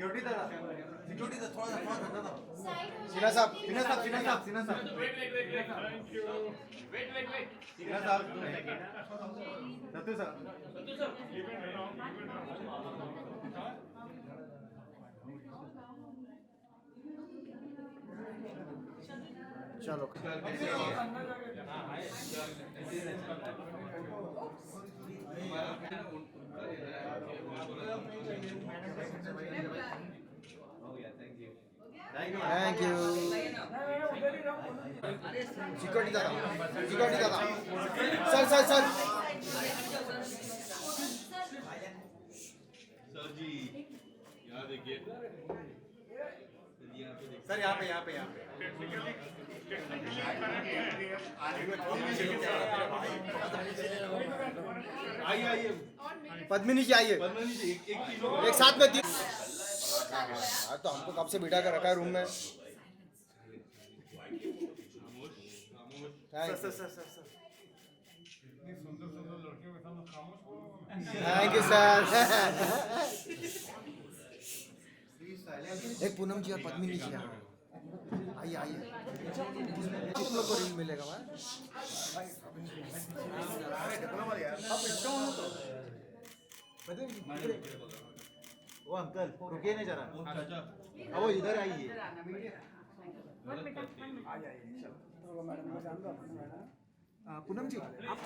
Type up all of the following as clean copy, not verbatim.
Security थोड़ा सा ज़्यादा। सिन्हा साहब, सिन्हा साहब, सिन्हा साहब, सिन्हा साहब, थैंक यू। सिन्हा साहब, दत्तू साहब। चलो थैंक यू। सिक्योरिटी दादा, सिक्योरिटी दादा, सर सर सर सर जी यहाँ देखिए सर, यहाँ पे यहाँ पे यहाँ पे आइए आइए पद्मिनी जी आइए, पद्मनी जी एक एक साथ में यार तो हमको कब से बिठा कर रखा है रूम में। Thank you thank you sir. एक पूनम जी और पद्मिनी जी आइए आइए, तुम लोग को रील मिलेगा वहाँ। वो अंकल रुकिए नहीं जरा, अब वो इधर आइए। पूनम जी आप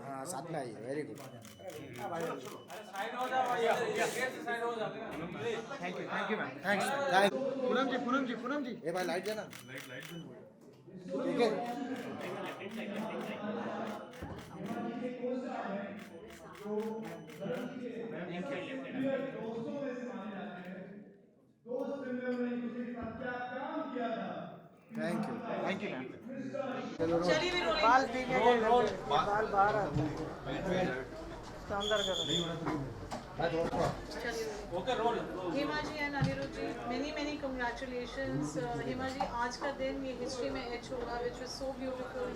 हाँ साथ में आइए, very good. Thank you ma'am, thanks. Poonam ji ये भाई लाइट देना, ठीक है। Thank you ma'am. बाल ठीक है, बाल बाहर आ तो अंदर करो। Hema ji and Aniruddh ji, many congratulations. Hema ji, आज का दिन ये हिस्ट्री में एच होगा, which was so beautiful.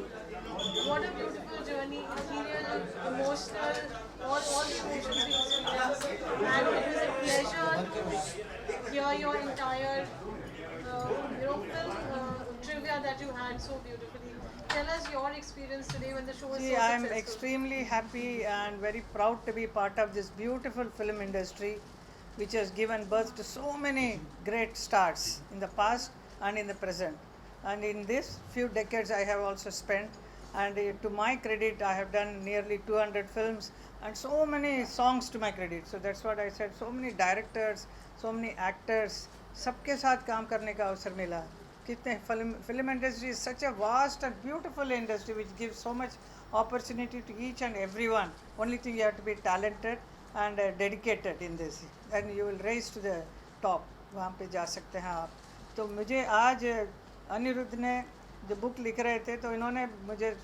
What a beautiful journey, ethereal, emotional, all the emotions we experienced. And it was a pleasure to hear your entire film trivia that you had so beautifully. Tell us your experience today when the show was See, so I am successful. extremely happy and very proud to be part of this beautiful film industry, which has given birth to so many great stars in the past and in the present. And in this few decades I have also spent, and to my credit I have done nearly 200 films and so many songs to my credit. So that's what I said, so many directors, so many actors, सबके साथ काम करने का अवसर मिला। कितने film industry is such a vast and beautiful industry which gives so much opportunity to each and everyone. Only thing you have to be talented and dedicated in this, and you will raise to the top. वहाँ पे जा सकते हैं आप। तो मुझे आज अनिरुद्ध ने जो बुक लिख रहे थे तो इन्होंने मुझे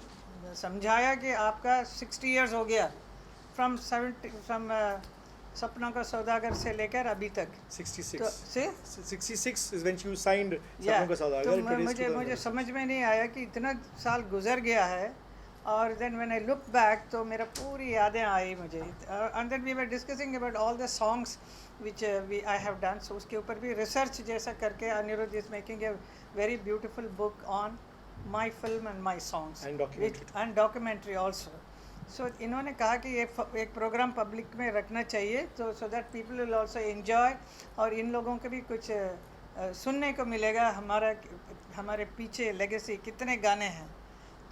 समझाया कि आपका 60 years हो गया फ्रॉम सपनों का सौदागर से लेकर अभी तक। 66 तो से 66 is when you signed या सपनों का सौदागर। तो मुझे समझ में नहीं आया कि इतना साल गुजर गया है। और then when I look back तो मेरा पूरी यादें आई मुझे। And then we were discussing about all the songs which I have done. So उसके ऊपर भी रिसर्च जैसा करके Aniruddh is making a very beautiful book on my film and my songs and documentary also. So इन्होंने कहा कि ये एक प्रोग्राम पब्लिक में रखना चाहिए तो so that people will also enjoy, और इन लोगों को भी कुछ सुनने को मिलेगा हमारे पीछे लेगेसी कितने गाने हैं।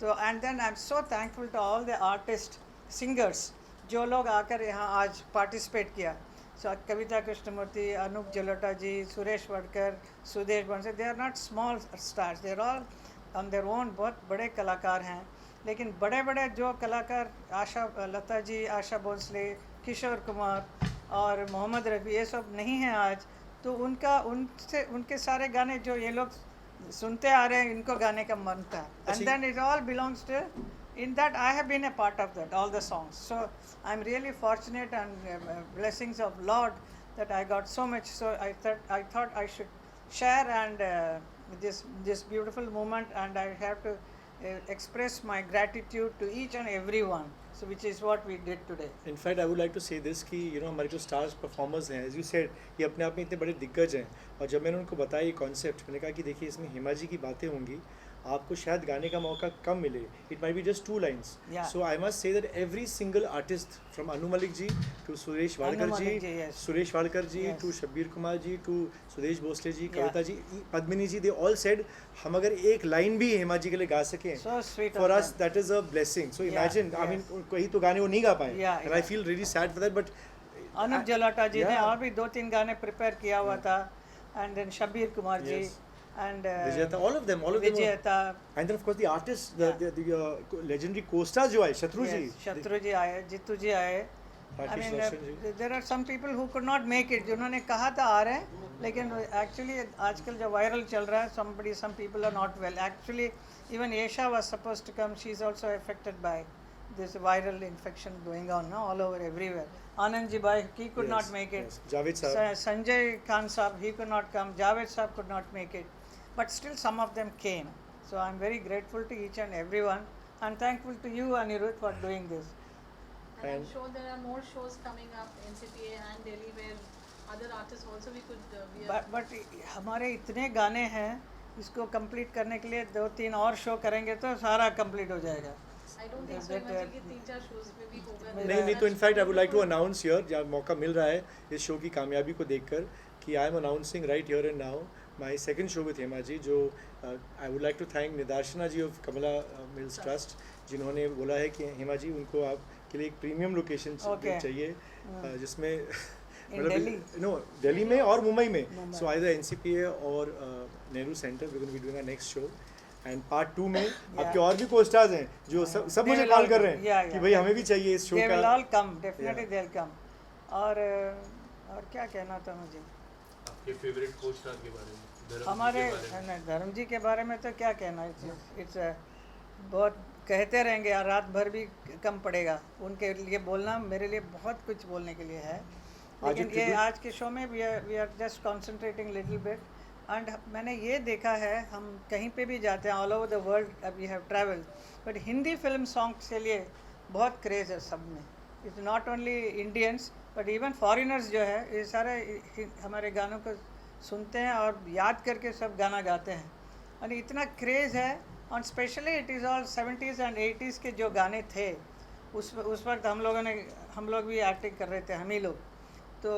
तो and then I am so thankful to all the artist singers जो लोग आकर यहाँ आज पार्टिसिपेट किया। So Kavita Krishnamurthy, Anup Jalota ji, Suresh Wadkar, Sudesh Bansal, they are not small stars, they are all on their own बहुत बड़े कलाकार हैं। लेकिन बड़े बड़े जो कलाकार लता जी, आशा भोसले, किशोर कुमार और मोहम्मद रफ़ी ये सब नहीं हैं आज, तो उनके सारे गाने जो ये लोग सुनते आ रहे हैं इनको गाने का मन था। And then it all belongs to in that I have been a part of that, all the songs. So I'm really fortunate and blessings of Lord that I got so much. So I thought I should share and this beautiful moment, and I have to express my gratitude to each and everyone. so which is what we did today. In fact, I would like to say this कि हमारे जो stars performers हैं, as you said, ये अपने आप में इतने बड़े दिग्गज हैं, और जब मैंने उनको बताया ये कॉन्सेप्ट, मैंने कहा कि देखिए इसमें हेमा जी की बातें होंगी, आपको शायद गाने का मौका कम मिले, it might be just 2 lines. Yeah. So I must say that every single artist from Anu Malik ji to Suresh Walkar Anu Malik ji, ji, yes. Suresh Walkar ji Yes. to Shabbir Kumar ji to Sudesh Bhosle ji, Yeah. Kavita ji, Padmini ji, they all said हम अगर एक line भी हेमा जी के लिए गा सकें, So sweet for of us them. that is a blessing. So Yeah, imagine, I mean, yes. कहीं तो गाने वो नहीं गा पाए, Yeah, and I yeah. feel really sad for that. But Anoop Jalota जी ने Yeah. और भी 2-3 गाने प्रिपेयर किया हुआ था, and then Shabbir Kumar ji Yes. and Vijayata, all of them were- Vijayta, and then of course the artists, the Yeah. the legendary co-stars जो आए, शत्रु जी, yes, शत्रु जी आए, जीतू जी आए. I Rakesh mean, Roshan ji. there are some people who could not make it, जिन्होंने कहा था आ रहे हैं, लेकिन actually आजकल जो वायरल चल रहा है, some people are not well. Actually, even Yesha was supposed to come. She is also affected by this viral infection going on now all over everywhere. Anand ji bhai, he could Yes, not make it. yes. Javed sahab. Sanjay Khan sahab, he could not come. Javed sahab could not make it. But still some of them came. So I'm very grateful to each and everyone, and thankful to you, Anirudh, for doing this. And I'm And- sure there are more shows coming up NCPA and Delhi where other artists also we could But हमारे इतने गाने हैं, इसको complete करने के लिए 2-3 और show करेंगे तो सारा कंप्लीट हो जाएगा. I don't think so that, Himachal के 3-4 shows में भी होगा. नहीं तो in fact I would like to announce here, जब मौका मिल रहा है इस शो की कामयाबी को देखकर, कि I am announcing right here and now my second show with Hema ji, जो I would like to thank Nidarshana ji of Kamla mills trust, जिन्होंने बोला है कि हेमा जी उनको आपके लिए एक प्रीमियम लोकेशन Okay. चाहिए, जिसमें Delhi? नो दिल्ली में और मुंबई में. मुंबई. सो either NCPA or Nehru centre we going to be doing our next show. And part 2 में आपके और भी को-स्टार्स हैं जो सब They मुझे will कॉल all कर रहे come. हैं Yeah, कि yeah. भाई हमें भी चाहिए इस शो They will का. all come, definitely Yeah. they'll come. और क्या कहना था मुझे, आपके फेवरेट को स्टार के बारे में, धर्म जी हमारे के बारे में. नहीं, धर्म जी के बारे में तो क्या कहना, इट्स बहुत कहते रहेंगे यार, रात भर भी कम पड़ेगा. उनके लिए बोलना मेरे लिए बहुत कुछ बोलने के लिए है, लेकिन ये आज के शो में we are just concentrating little bit. And मैंने ये देखा है, हम कहीं पे भी जाते हैं all over the world, we have travel, but Hindi film songs के लिए बहुत क्रेज़ है सब में. It's not only Indians but even foreigners जो है, ये सारे हमारे गानों को सुनते हैं और याद करके सब गाना गाते हैं. और इतना क्रेज़ है, और specially it is all 70s and 80s के जो गाने थे, उस वक्त हम लोग भी एक्टिंग कर रहे थे, हम ही लोग, तो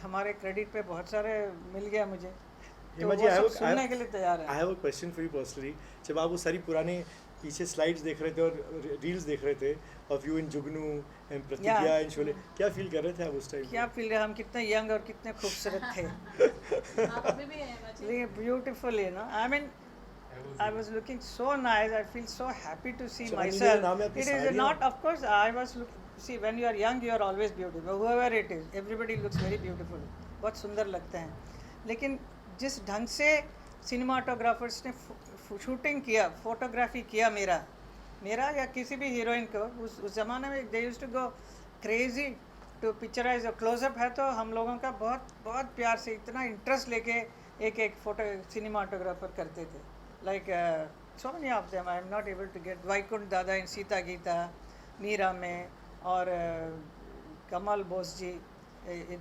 हमारे क्रेडिट पे बहुत सारे मिल गया मुझे, तो हेमा वो जी, सब सुनने के लिए तैयार आई है. Have a question for you personally. जब आप वो सारी पुराने पीछे स्लाइड्स देख रहे थे और रील्स देख रहे थे of you in Jugnu and प्रतिज्ञा Yeah. एंड शोले, क्या फील कर रहे थे आप उस टाइम? क्या फील है, हम कितने यंग और कितने खूबसूरत थे. आप अभी भी हैं Himachal. Beautiful, you know, I mean I was looking so nice. I feel so happy to see Shravani ji, myself. नाम है आपकी It is साड़ियाँ? not, of course, I was see when you are young, you are always beautiful. Whoever it is, everybody looks very beautiful. बहुत सुंदर लगते हैं. लेकिन जिस ढंग से सिनेमाटोग्राफर्स ने शूटिंग किया, फोटोग्राफी किया मेरा या किसी भी हीरोइन को, उस ज़माने में they used to go crazy to picturise. Close up है तो हम लोगों का बहुत प्यार से, इतना इंटरेस्ट लेके एक फोटो सिनेमाटोग्राफर करते थे. Like so many of them, I am not able to get. Vaikunth Dada in Sita Geeta, Meera में, और कमल बोस जी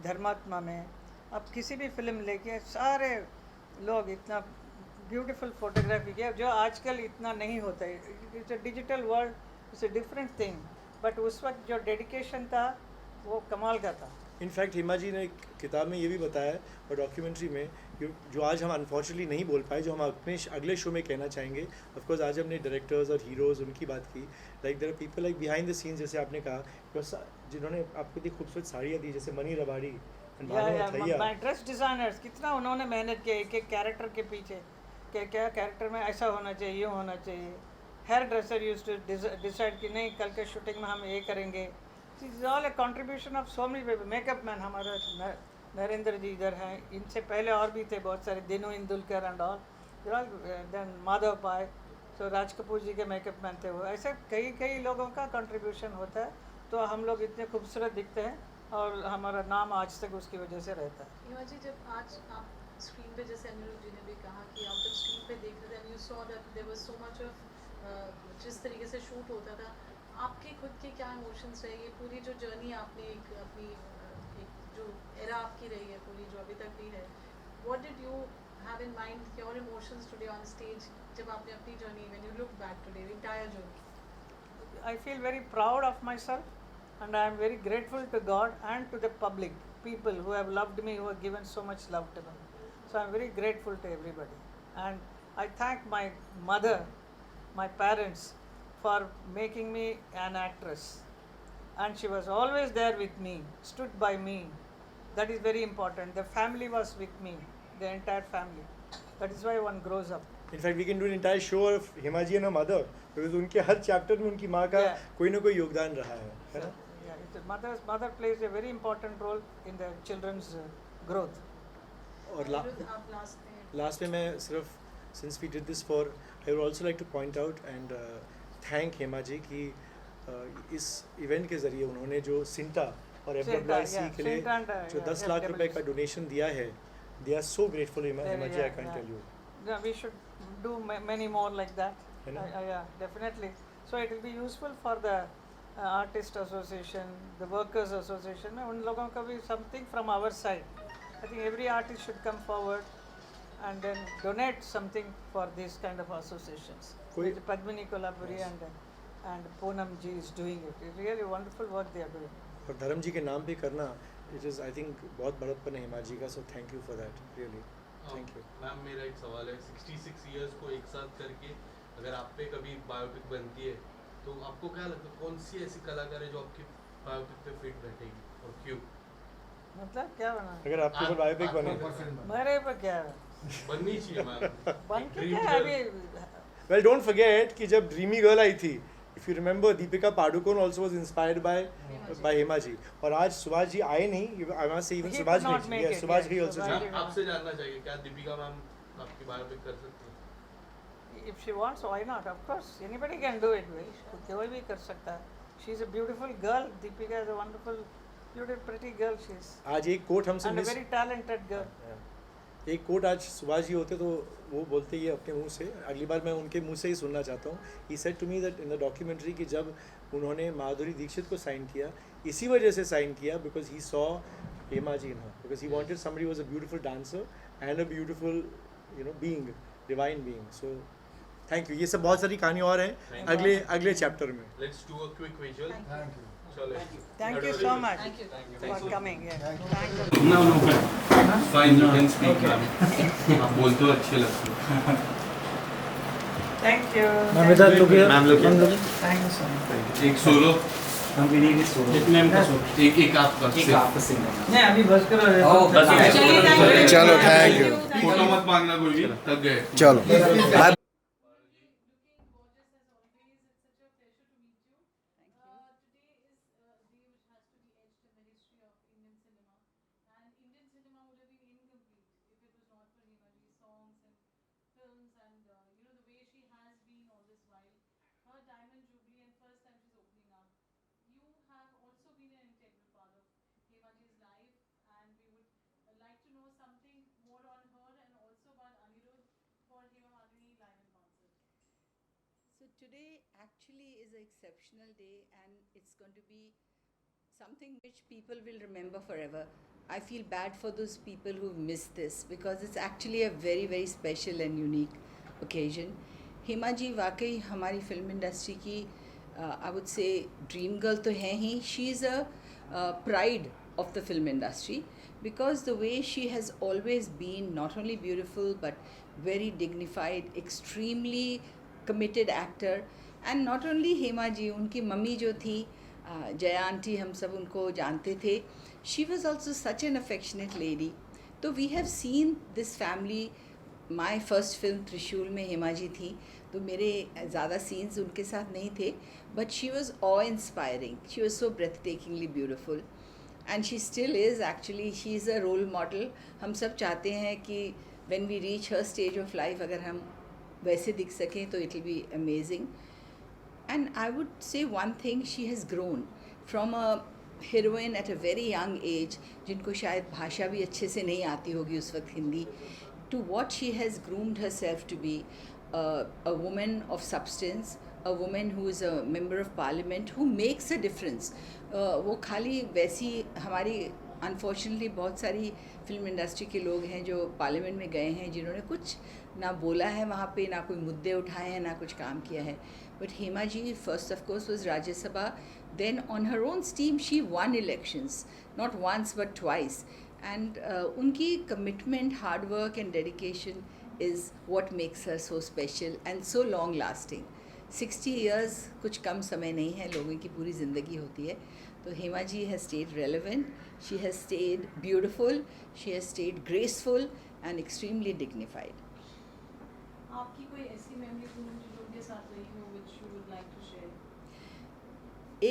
धर्मात्मा में. अब किसी भी फिल्म लेके सारे लोग इतना ब्यूटीफुल फोटोग्राफी किया, जो आजकल इतना नहीं होता है. It's a digital world, it's a different thing, but उस वक्त जो डेडिकेशन था वो कमाल का था. इनफैक्ट हेमा जी ने एक किताब में ये भी बताया है और डॉक्यूमेंट्री में, जो आज हम अनफॉर्चुनेटली नहीं बोल पाए, जो हम अपने अगले शो में कहना चाहेंगे. ऑफ कोर्स आज हमने डायरेक्टर्स और हीरोज़ उनकी बात की, like there are people like behind the scenes, जैसे आपने कहा, जिन्होंने आपको इतनी खूबसूरत साड़ियाँ दी, जैसे Mani Rabadi and Bhanu Athaiya. My dress designers कितना उन्होंने मेहनत की एक कैरेक्टर के पीछे, कि क्या कैरेक्टर में ऐसा होना चाहिए, ये होना चाहिए. Hairdresser used to decide कि नहीं, कल के शूटिंग में हम ये करेंगे. It is all a contribution of so many people. Makeup man हमारा नरेंद्र जी इधर हैं, इनसे पहले और भी थे बहुत सारे, Dinu Indulkar and all, then Madhav Pai, तो राज कपूर जी के मेकअप मैन थे वो. ऐसे कई लोगों का कंट्रीब्यूशन होता है, तो हम लोग इतने खूबसूरत दिखते हैं और हमारा नाम आज तक उसकी वजह से रहता है. हिमाचल, जब आज आप स्क्रीन पे, जैसे अनिरुद्ध जी ने भी कहा कि आप जब स्क्रीन पे देख रहे थे, you saw that there was so much of जिस तरीके से शूट होता था, आपके खुद के क्या इमोशंस रहे, ये पूरी जो जर्नी आपने एक अपनी एक जो एरा आपकी रही है पूरी जो अभी तक भी है, what did you have in mind, your emotions today on stage जब आपने अपनी journey, when you look back today the entire journey? I feel very proud of myself and I am very grateful to God and to the public, people who have loved me, who have given so much love to me. So I am very grateful to everybody. And I thank my mother, my parents for making me an actress. And she was always there with me, stood by me. That is very important. The family was with me, the entire family. That is why one grows up. In fact we can do an entire show of Hemaji and mother, because उनके हर chapter में उनकी माँ का कोई ना कोई योगदान रहा है ना? Mother plays a very important role in the children's growth. और आप लास्ट में मैं सिर्फ, since we did this for, I would also like to point out and thank Hema ji कि इस इवेंट के ज़रिए उन्होंने जो सिंटा और FWIC के लिए जो 10 लाख रुपए का डोनेशन दिया है, they are so grateful Hema ji, I can tell you. Yeah, we should do many more like that. You know? Yeah, definitely. So it will be useful for the artist association, the workers association. उन लोगों का भी something from our side. I think every artist should come forward and then donate something for this kind of associations. कोई- Padmini Kolhapuri and Poonam ji is doing it. It's really wonderful work they are doing. और धर्म जी के नाम पे करना, it is I think बहुत बड़प्पन है हेमा जी का, सो thank you for that, really thank you. Ma'am मेरा एक सवाल है, 66 इयर्स को एक साथ करके अगर आप पे कभी बायोपिक बनती है तो आपको क्या लगता है कौन सी ऐसी कलाकार है जो आपकी बायोपिक पे फिट बैठेगी और क्यों? मतलब क्या बना? अगर आपके ऊपर बायोपिक बने, मेरे पर क्या है? बननी चाहिए मैम. बन के Dream क्या है girl. अभी? वेल डोंट फॉरगेट कि जब ड्रीमी गर्ल आई थी, if you remember, Deepika Padukone also was inspired by Hema ji. और आज सुभाष जी आए नहीं, I must say even He Subhash could not भी, make yes, it, Subhash yes, भी आल्सो. Subhash. मैम आपसे जानना चाहिए क्या दीपिका मैम आपकी बायोपिक कर सकती है? If she wants, why not? Of course, anybody can do it. कोई भी कर सकता है. She is a beautiful girl. Deepika is a wonderful, beautiful, pretty girl. She is, आज एक कोट हमसे and a miss, very talented girl. एक coat आज सुभाष जी होते तो वो बोलते ये अपने मुंह से, अगली बार मैं उनके मुंह से ही सुनना चाहता हूँ. He said to me that in the documentary कि जब उन्होंने माधुरी दीक्षित को साइन किया, इसी वजह से साइन किया because he saw Hema ji in her, because he wanted somebody was a beautiful dancer and a beautiful being, divine being. So thank you. ये सब बहुत सारी कहानी और हैं अगले चैप्टर में. Let's do a quick visual. Thank you. चलो. Thank you so much Thank you. for coming. Yeah. Thank you. No, fine, you can speak ma'am. आप बोलते हो अच्छे लगते हो. Thank you. Ma'am, without looking, Ma'am, look here. Thank you so much. एक solo, हम भी नहीं सोलो. एक मैम का सोलो, एक आपका. एक आपका सिंगर. नहीं अभी बस करो. बस चलिए, thank you. चलो, thank you. फोटो मत मांगना कोई भी, थक गए. चलो bye. So today actually is an exceptional day and it's going to be something which people will remember forever. I feel bad for those people who've missed this because it's actually a very very special and unique occasion. Hema ji वाकई हमारी film industry की I would say dream girl तो हैं ही. She is a pride of the film industry because the way she has always been not only beautiful but very dignified, extremely committed actor. And not only Hema ji, उनकी mummy जो थी Jaya aunty, हम सब उनको जानते थे. She was also such an affectionate lady. तो we have seen this family. My first film त्रिशूल में हेमा जी थी, तो मेरे ज़्यादा scenes उनके साथ नहीं थे, but she was awe-inspiring. She was so breathtakingly beautiful. And she still is actually. She is a role model. हम सब चाहते हैं कि when we reach her stage of life, अगर हम वैसे दिख सकें तो it will be amazing. And I would say one thing, she has grown from a heroine at a very young age, जिनको शायद भाषा भी अच्छे से नहीं आती होगी उस वक्त Hindi, to what she has groomed herself to be, a woman of substance, a woman who is a member of parliament who makes a difference. वो खाली वैसी हमारी अनफॉर्चुनेटली बहुत सारी फिल्म इंडस्ट्री के लोग हैं जो पार्लियामेंट में गए हैं जिन्होंने कुछ ना बोला है वहाँ पे, ना कोई मुद्दे उठाए हैं, ना कुछ काम किया है. But Hema ji first of course was Rajya Sabha. Then on her own steam she won elections, not once but twice. And उनकी commitment, hard work and dedication is what makes her so special and so long lasting. 60 years कुछ कम समय नहीं है, लोगों की पूरी ज़िंदगी होती है. तो Hema ji has stayed relevant, she has stayed beautiful, she has stayed graceful and extremely dignified. आपकी कोई ऐसी मेमोरी जो उनके साथ रही हो which you would like to share?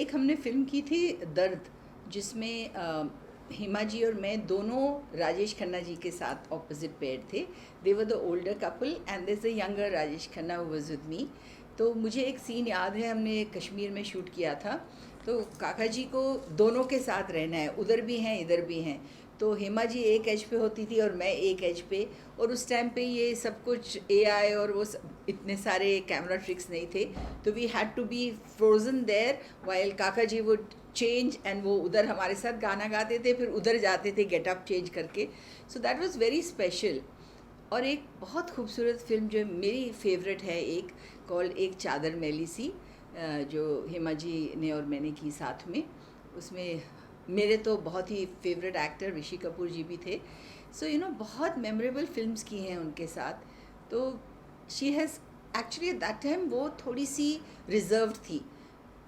एक हमने फिल्म की थी दर्द, जिसमें हेमा जी और मैं दोनों राजेश खन्ना जी के साथ ऑपोजिट पेयर थे. They were the older couple and there is a younger Rajesh Khanna who was with me. तो मुझे एक सीन याद है, हमने कश्मीर में शूट किया था. तो काका जी को दोनों के साथ रहना है, उधर भी हैं इधर भी हैं. तो हेमा जी एक एज पे होती थी और मैं एक एज पे. और उस टाइम पे ये सब कुछ AI और वो इतने सारे कैमरा ट्रिक्स नहीं थे. तो we had to be frozen there while Kaka ji would change and वो उधर हमारे साथ गाना गाते थे, फिर उधर जाते थे गेटअप चेंज करके. So that was very special. और एक बहुत खूबसूरत फिल्म जो मेरी फेवरेट है, एक कॉल्ड एक चादर मैली सी, जो हेमा जी ने और मैंने की साथ में. उसमें मेरे तो बहुत ही फेवरेट एक्टर ऋषि कपूर जी भी थे. सो यू नो बहुत मेमोरेबल फिल्म्स की हैं उनके साथ. तो she has actually at that time वो थोड़ी सी रिजर्व्ड थी.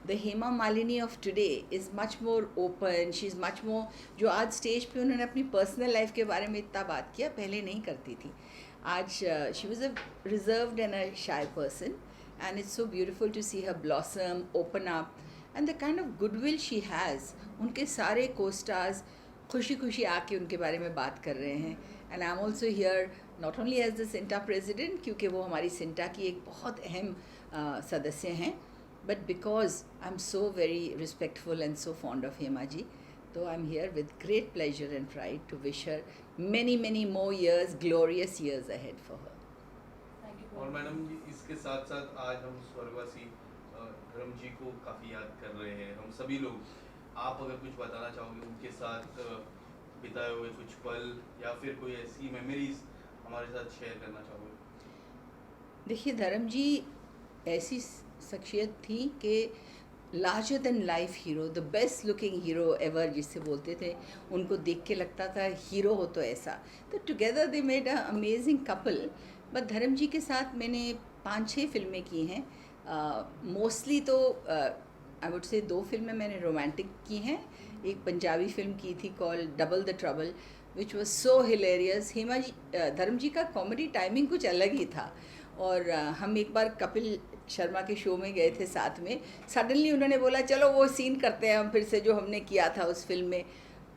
The Hema Malini of today is much more open, she is much more, जो आज स्टेज पे उन्होंने अपनी पर्सनल लाइफ के बारे में इतना बात किया, पहले नहीं करती थी. आज she was a reserved and a shy person and it's so beautiful to see her blossom, open up and the kind of goodwill she has. उनके सारे co-stars खुशी खुशी आके उनके बारे में बात कर रहे हैं. And I'm also here not only as the Sinta president, क्योंकि वो हमारी सिंटा की एक बहुत अहम सदस्य हैं, but because I'm so very respectful and so fond of Hema ji, so I'm here with great pleasure and pride to wish her many many more years, glorious years ahead for her. Thank you. और madam जी इसके साथ साथ आज हम स्वर्गवासी धर्म जी को काफ़ी याद कर रहे हैं, हम सभी लोग. आप अगर कुछ बताना चाहोगे उनके साथ बिताए हुए कुछ पल या फिर कोई ऐसी मेमोरीज हमारे साथ शेयर करना चाहोगे? देखिए धर्म जी ऐसी शख्सियत थी कि larger than life hero, the best looking hero ever जिससे बोलते थे. उनको देख के लगता था हीरो हो तो ऐसा. तो together they made a amazing couple. But धर्म जी के साथ मैंने 5-6 फिल्में की हैं. मोस्टली तो आई वुड से 2 फिल्में मैंने रोमांटिक की हैं. एक पंजाबी फिल्म की थी called double the trouble which was so hilarious. Hema ji Dharam ji का कॉमेडी टाइमिंग कुछ अलग ही था. और हम एक बार कपिल शर्मा के शो में गए थे साथ में. सडनली उन्होंने बोला चलो वो सीन करते हैं हम फिर से जो हमने किया था उस फिल्म में.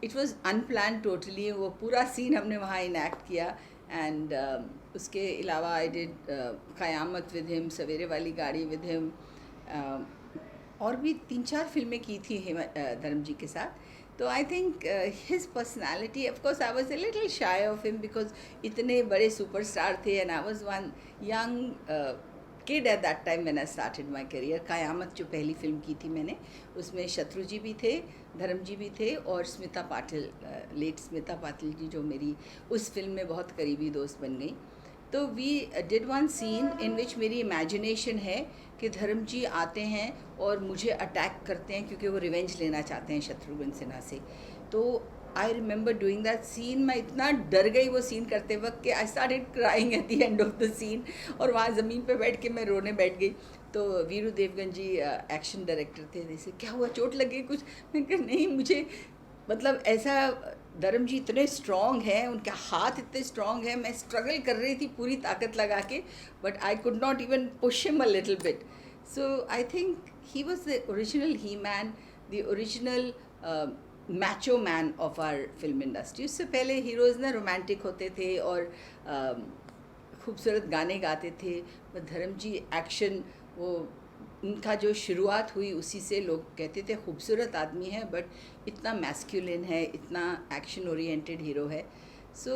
It was unplanned totally. वो पूरा सीन हमने वहाँ इनैक्ट किया. एंड उसके अलावा आई डिड क़यामत विद हिम, सवेरे वाली गाड़ी विद हिम, और भी 3-4 फिल्में की थी धर्म जी के साथ. तो I think his personality, of course I was a little shy of him because इतने बड़े सुपरस्टार थे and I was one young kid at that time when I started my career. क़यामत जो पहली फिल्म की थी मैंने, उसमें शत्रु जी भी थे, धर्म जी भी थे और स्मिता पाटिल, लेट स्मिता पाटिल जी जो मेरी उस फिल्म में बहुत करीबी दोस्त बन गई. तो we did one scene in which मेरी इमेजिनेशन है कि धर्म जी आते हैं और मुझे अटैक करते हैं क्योंकि वो रिवेंज लेना चाहते हैं शत्रुघ्न सिन्हा से. तो I remember doing that scene. मैं इतना डर गई वो सीन करते वक्त कि I started crying at the end of the scene. और वहाँ ज़मीन पे बैठ के मैं रोने बैठ गई. तो वीरू देवगन जी एक्शन डायरेक्टर थे, जैसे क्या हुआ, चोट लग गई कुछ? मैं कहा नहीं, मुझे मतलब ऐसा, धर्म जी इतने स्ट्रॉन्ग हैं, उनके हाथ इतने स्ट्रॉन्ग हैं. मैं स्ट्रगल कर रही थी पूरी ताकत लगा के, but I could not even push him a little bit. So I think he was the original he man, the original macho man of our film industry. उससे पहले हीरोज़ ना रोमांटिक होते थे और खूबसूरत गाने गाते थे. धर्म जी एक्शन, वो उनका जो शुरुआत हुई उसी से लोग कहते थे खूबसूरत आदमी है बट इतना मैस्कुलिन है, इतना एक्शन ओरिएंटेड हीरो है. So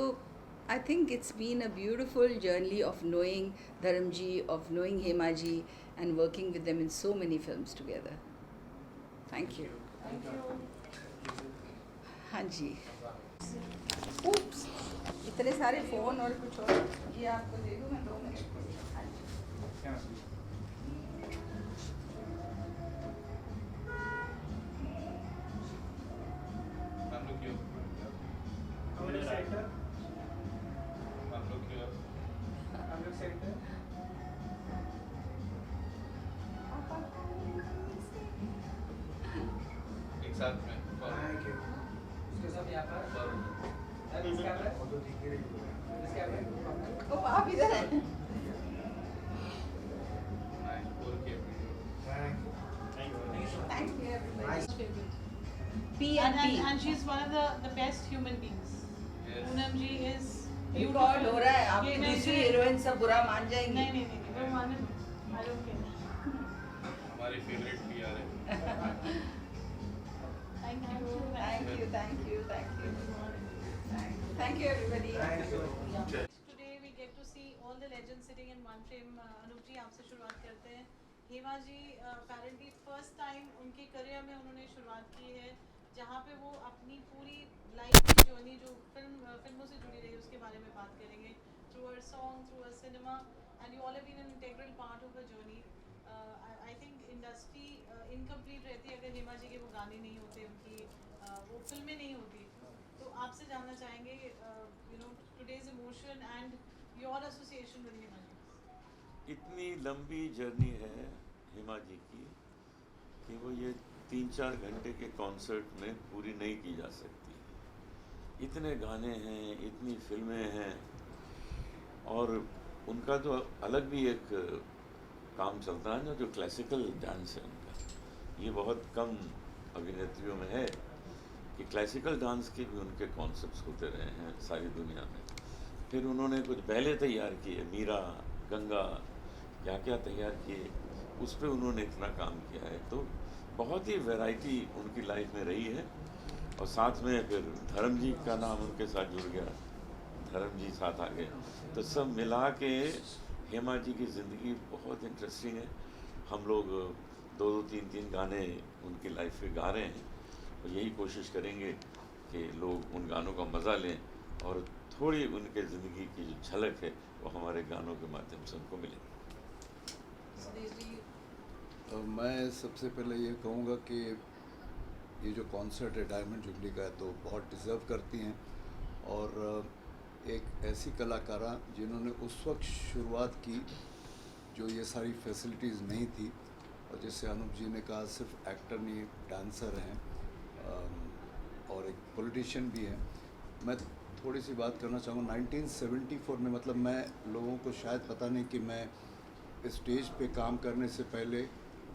I think it's been a beautiful journey of knowing Dharam ji, of knowing Hema ji and working with them in so many films together. Thank you. हाँ जी. Oops. इतने सारे फ़ोन और कुछ और ये आपको दे दूँ मैं 2 मिनट के लिए. हाँ जी. हम लोग क्यों एक साथ में ओ आप इधर हैं. Thank you everybody. P and P. And she's one of the best human beings. Yes. Poonam ji is record हो रहा है. आप ये दूसरी नहीं- हीरोइन सब बुरा मान जाएंगी. नहीं वो माने I don't care. हमारी फेवरेट भी आ रहे Thank you. Thank you everybody. Today we get to see all the legends sitting in one frame. Anoop जी आपसे शुरुआत करते हैं. Hema ji apparently first time उनके करियर में उन्होंने शुरुआत की है जहाँ पे वो अपनी पूरी लाइफ की जर्नी जो फिल्मों से जुड़ी रही है उसके बारे में बात करेंगे. Through her song, through her cinema, and you all have been an integral part of her journey. I think industry incomplete रहती अगर हेमा जी के वो गाने नहीं होते, उनकी वो फिल्में नहीं होती. तो आपसे जानना चाहेंगे today's emotion and your association with Hema ji. इतनी लंबी जर्नी है हेमा जी की कि वो ये 3-4 घंटे के कॉन्सर्ट में पूरी नहीं की जा सकती. इतने गाने हैं, इतनी फिल्में हैं और उनका तो अलग भी एक काम चलता है ना, जो क्लासिकल डांस है उनका. ये बहुत कम अभिनेत्रियों में है कि क्लासिकल डांस के भी उनके कॉन्सेप्ट्स होते रहे हैं सारी दुनिया में. फिर उन्होंने कुछ बैले तैयार किए, मीरा, गंगा, क्या क्या तैयार किए, उस पर उन्होंने इतना काम किया है. तो बहुत ही वैरायटी उनकी लाइफ में रही है. और साथ में फिर धर्म जी का नाम उनके साथ जुड़ गया, धर्म जी साथ आ गए. तो सब मिला के हेमा जी की ज़िंदगी बहुत इंटरेस्टिंग है. हम लोग 2-3 गाने उनकी लाइफ पे गा रहे हैं और यही कोशिश करेंगे कि लोग उन गानों का मज़ा लें और थोड़ी उनके ज़िंदगी की जो झलक है वो हमारे गानों के माध्यम से उनको मिले. मैं सबसे पहले ये कहूँगा कि ये जो कॉन्सर्ट है डायमंड जुबली का है तो बहुत डिज़र्व करती हैं. और एक ऐसी कलाकारा जिन्होंने उस वक्त शुरुआत की जो ये सारी फैसिलिटीज़ नहीं थी, और जैसे अनूप जी ने कहा सिर्फ एक्टर नहीं, डांसर हैं और एक पॉलिटिशियन भी हैं. मैं थोड़ी सी बात करना चाहूँगा. 1974 में, मतलब मैं लोगों को शायद पता नहीं कि मैं स्टेज पे काम करने से पहले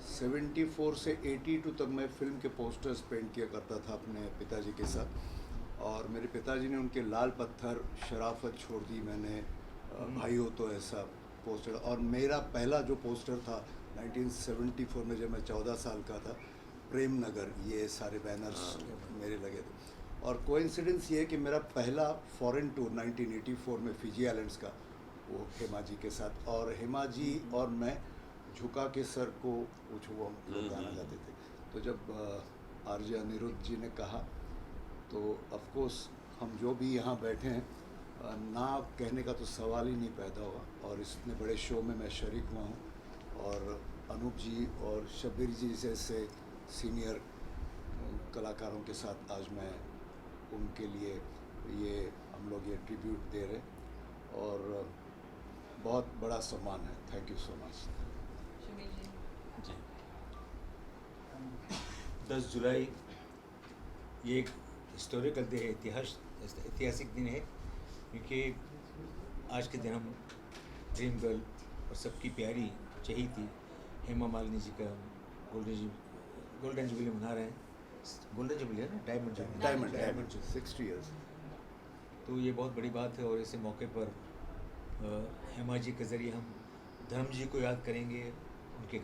74 से 82 तक मैं फिल्म के पोस्टर्स पेंट किया करता था अपने पिताजी के साथ. और मेरे पिताजी ने उनके लाल पत्थर, शराफत छोड़ दी मैंने, भाई हो तो ऐसा पोस्टर. और मेरा पहला जो पोस्टर था 1974 में जब मैं 14 साल का था, प्रेम नगर, ये सारे बैनर्स मेरे लगे थे. और कोइंसिडेंस ये है कि मेरा पहला फॉरेन टूर 1984 में फिजी आइलैंड्स का, वो हेमा जी के साथ. और हेमा जी और मैं झुका के सर को पूछो वो हम लोग गाना गाते थे. तो जब आरजे अनिरुद्ध जी ने कहा तो ऑफ कोर्स हम जो भी यहाँ बैठे हैं, ना कहने का तो सवाल ही नहीं पैदा हुआ. और इतने बड़े शो में मैं शरीक हुआ हूँ. और अनूप जी और शब्बीर जी जैसे सीनियर कलाकारों के साथ आज मैं उनके लिए ये हम लोग ये ट्रिब्यूट दे रहे हैं और बहुत बड़ा सम्मान है. Thank you so much. जी 10 जुलाई ये एक हिस्टोरिकल डे है, ऐतिहासिक दिन है, क्योंकि आज के दिन हम ड्रीम गर्ल और सबकी प्यारी चहेती हेमा मालिनी जी का गोल्डन जुबली मना रहे हैं. गोल्डन जुबली है ना, डायमंड 60 ईयर्स. तो ये बहुत बड़ी बात है. और इसी मौके पर हेमा जी के ज़रिए हम धर्म जी को याद करेंगे, उनके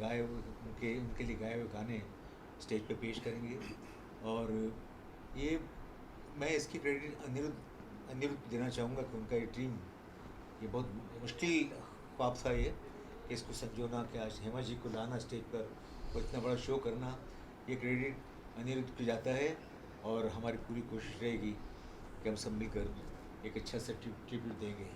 लिए गाए हुए गाने स्टेज पे पेश करेंगे. और ये मैं इसकी क्रेडिट अनिरुद्ध देना चाहूँगा कि उनका ये ड्रीम, ये बहुत मुश्किल ख्वाब था ये, कि इसको संजोना, कि आज हेमा जी को लाना स्टेज पर और इतना बड़ा शो करना, ये क्रेडिट अनिरुद्ध को जाता है। और हमारी पूरी कोशिश रहेगी कि हम सब मिलकर एक अच्छा सा ट्रिब्यूट देंगे।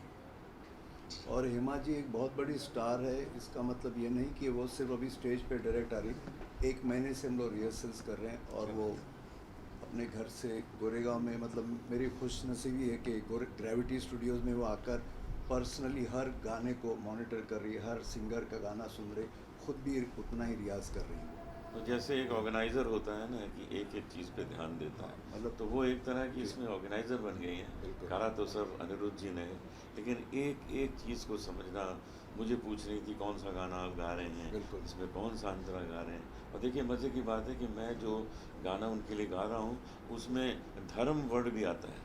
और हेमा जी एक बहुत बड़ी स्टार है, इसका मतलब ये नहीं कि वो सिर्फ अभी स्टेज पे डायरेक्ट आ रही। 1 महीने से हम लोग रिहर्सल्स कर रहे हैं और वो अपने घर से गोरेगांव में, मतलब मेरी खुशनसीबी है कि ग्रेविटी स्टूडियोज़ में वो आकर पर्सनली हर गाने को मॉनिटर कर रही है, हर सिंगर का गाना सुन रही, खुद भी उतना ही रियाज कर रही है। तो जैसे एक ऑर्गेनाइज़र होता है ना कि एक एक चीज़ पे ध्यान देता है, मतलब तो वो एक तरह की इसमें ऑर्गेनाइज़र बन गई हैं। कहा तो सब अनिरुद्ध जी ने, लेकिन एक एक चीज़ को समझना। मुझे पूछ रही थी कौन सा गाना आप गा रहे हैं, इसमें कौन सा अंतरा गा रहे हैं। और देखिए मज़े की बात है कि मैं जो गाना उनके लिए गा रहा हूँ उसमें धर्म वर्ड भी आता है।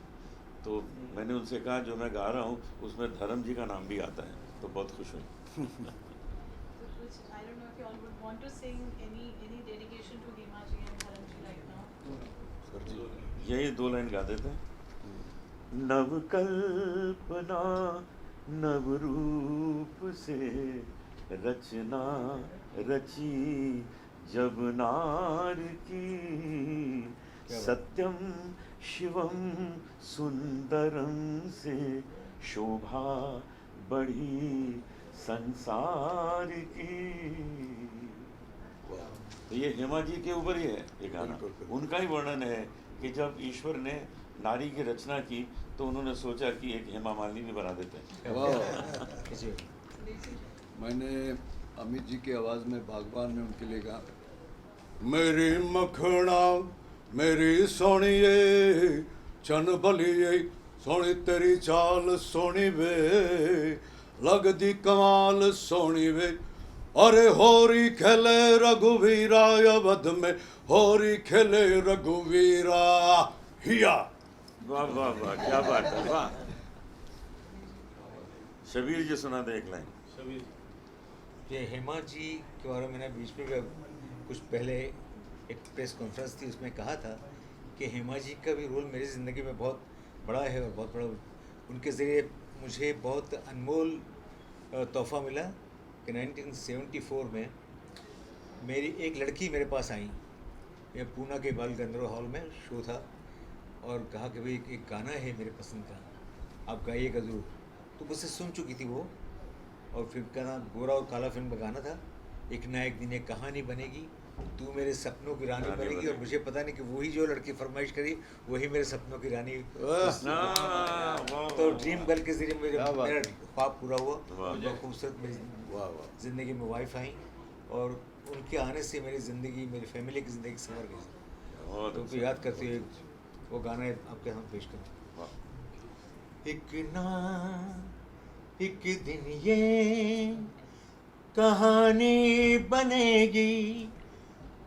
तो मैंने उनसे कहा जो मैं गा रहा हूँ उसमें धर्म जी का नाम भी आता है, तो बहुत खुश हुई। I don't know if you all would want to sing any dedication to Hema ji and Dharam ji right now. यही 2 लाइन गा देते हैं। नव कल्पना नव रूप से रचना रची जब नार की, सत्यम शिवम सुंदरम से शोभा बढ़ी संसार की। तो ये हेमा जी के ऊपर ही है ये गाना। उनका ही वर्णन है कि जब ईश्वर ने नारी की रचना की तो उन्होंने सोचा कि एक हेमा मालिनी भी बना देते हैं। मैंने अमित जी की आवाज़ में बागबान में उनके लिए गा, मेरी मखना मेरी सोनिए चन बलिए सोनी तेरी चाल सोनी वे लगदी कमाल सोनी वे, अरे होरी खेले रघुवीरा अवध में होरी खेले रघुवीरा हिया। वाह वाह वाह, क्या बात है, वाह। शबीर जी सुना दे एक लाइन। ये हेमा जी के बारे में मैंने बीच में कुछ पहले एक प्रेस कॉन्फ्रेंस थी, उसमें कहा था कि हेमा जी का भी रोल मेरी ज़िंदगी में बहुत बड़ा है और बहुत बड़ा। उनके ज़रिए मुझे बहुत अनमोल तोहफ़ा मिला कि 1974 में मेरी एक लड़की मेरे पास आई, ये पूना के बाल गंधर्व हॉल में शो था, और कहा कि भाई एक गाना है मेरे पसंद का, आप गाइएगा ज़रूर। तो मुझसे सुन चुकी थी वो, और फिर गाना गोरा और काला फिल्म का गाना था। एक ना एक दिन एक कहानी बनेगी, तू मेरे सपनों की रानी बनेगी। और मुझे पता नहीं कि वही जो लड़की फरमाइश करी वही मेरे सपनों की रानी। तो ड्रीम गर्ल के जरिए मेरा ख्वाब पूरा हुआ। बहुत खूबसूरत मेरी ज़िंदगी में वाइफ आई, और उनके आने से मेरी ज़िंदगी, मेरी फैमिली की ज़िंदगी संवर गई। तो उनको याद करते हुए वो गाना आपके सामने पेश करूँ। एक दिन ये कहानी बनेगी,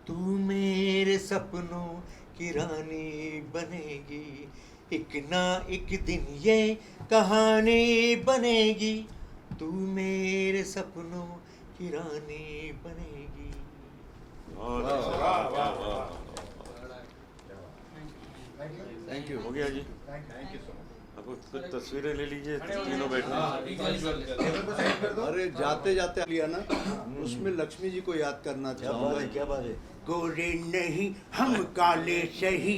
तू मेरे सपनों की रानी बनेगी। एक ना एक दिन ये कहानी बनेगी, तू मेरे सपनों की रानी बनेगी। Thank you. हो गया जी, थैंक यू सो मच। अब कुछ तस्वीरें ले लीजिए, तीनों बैठे। अरे जाते जाते लिया ना, उसमें लक्ष्मी जी को याद करना चाहूँगा। क्या बात है। गोरे नहीं हम काले सही,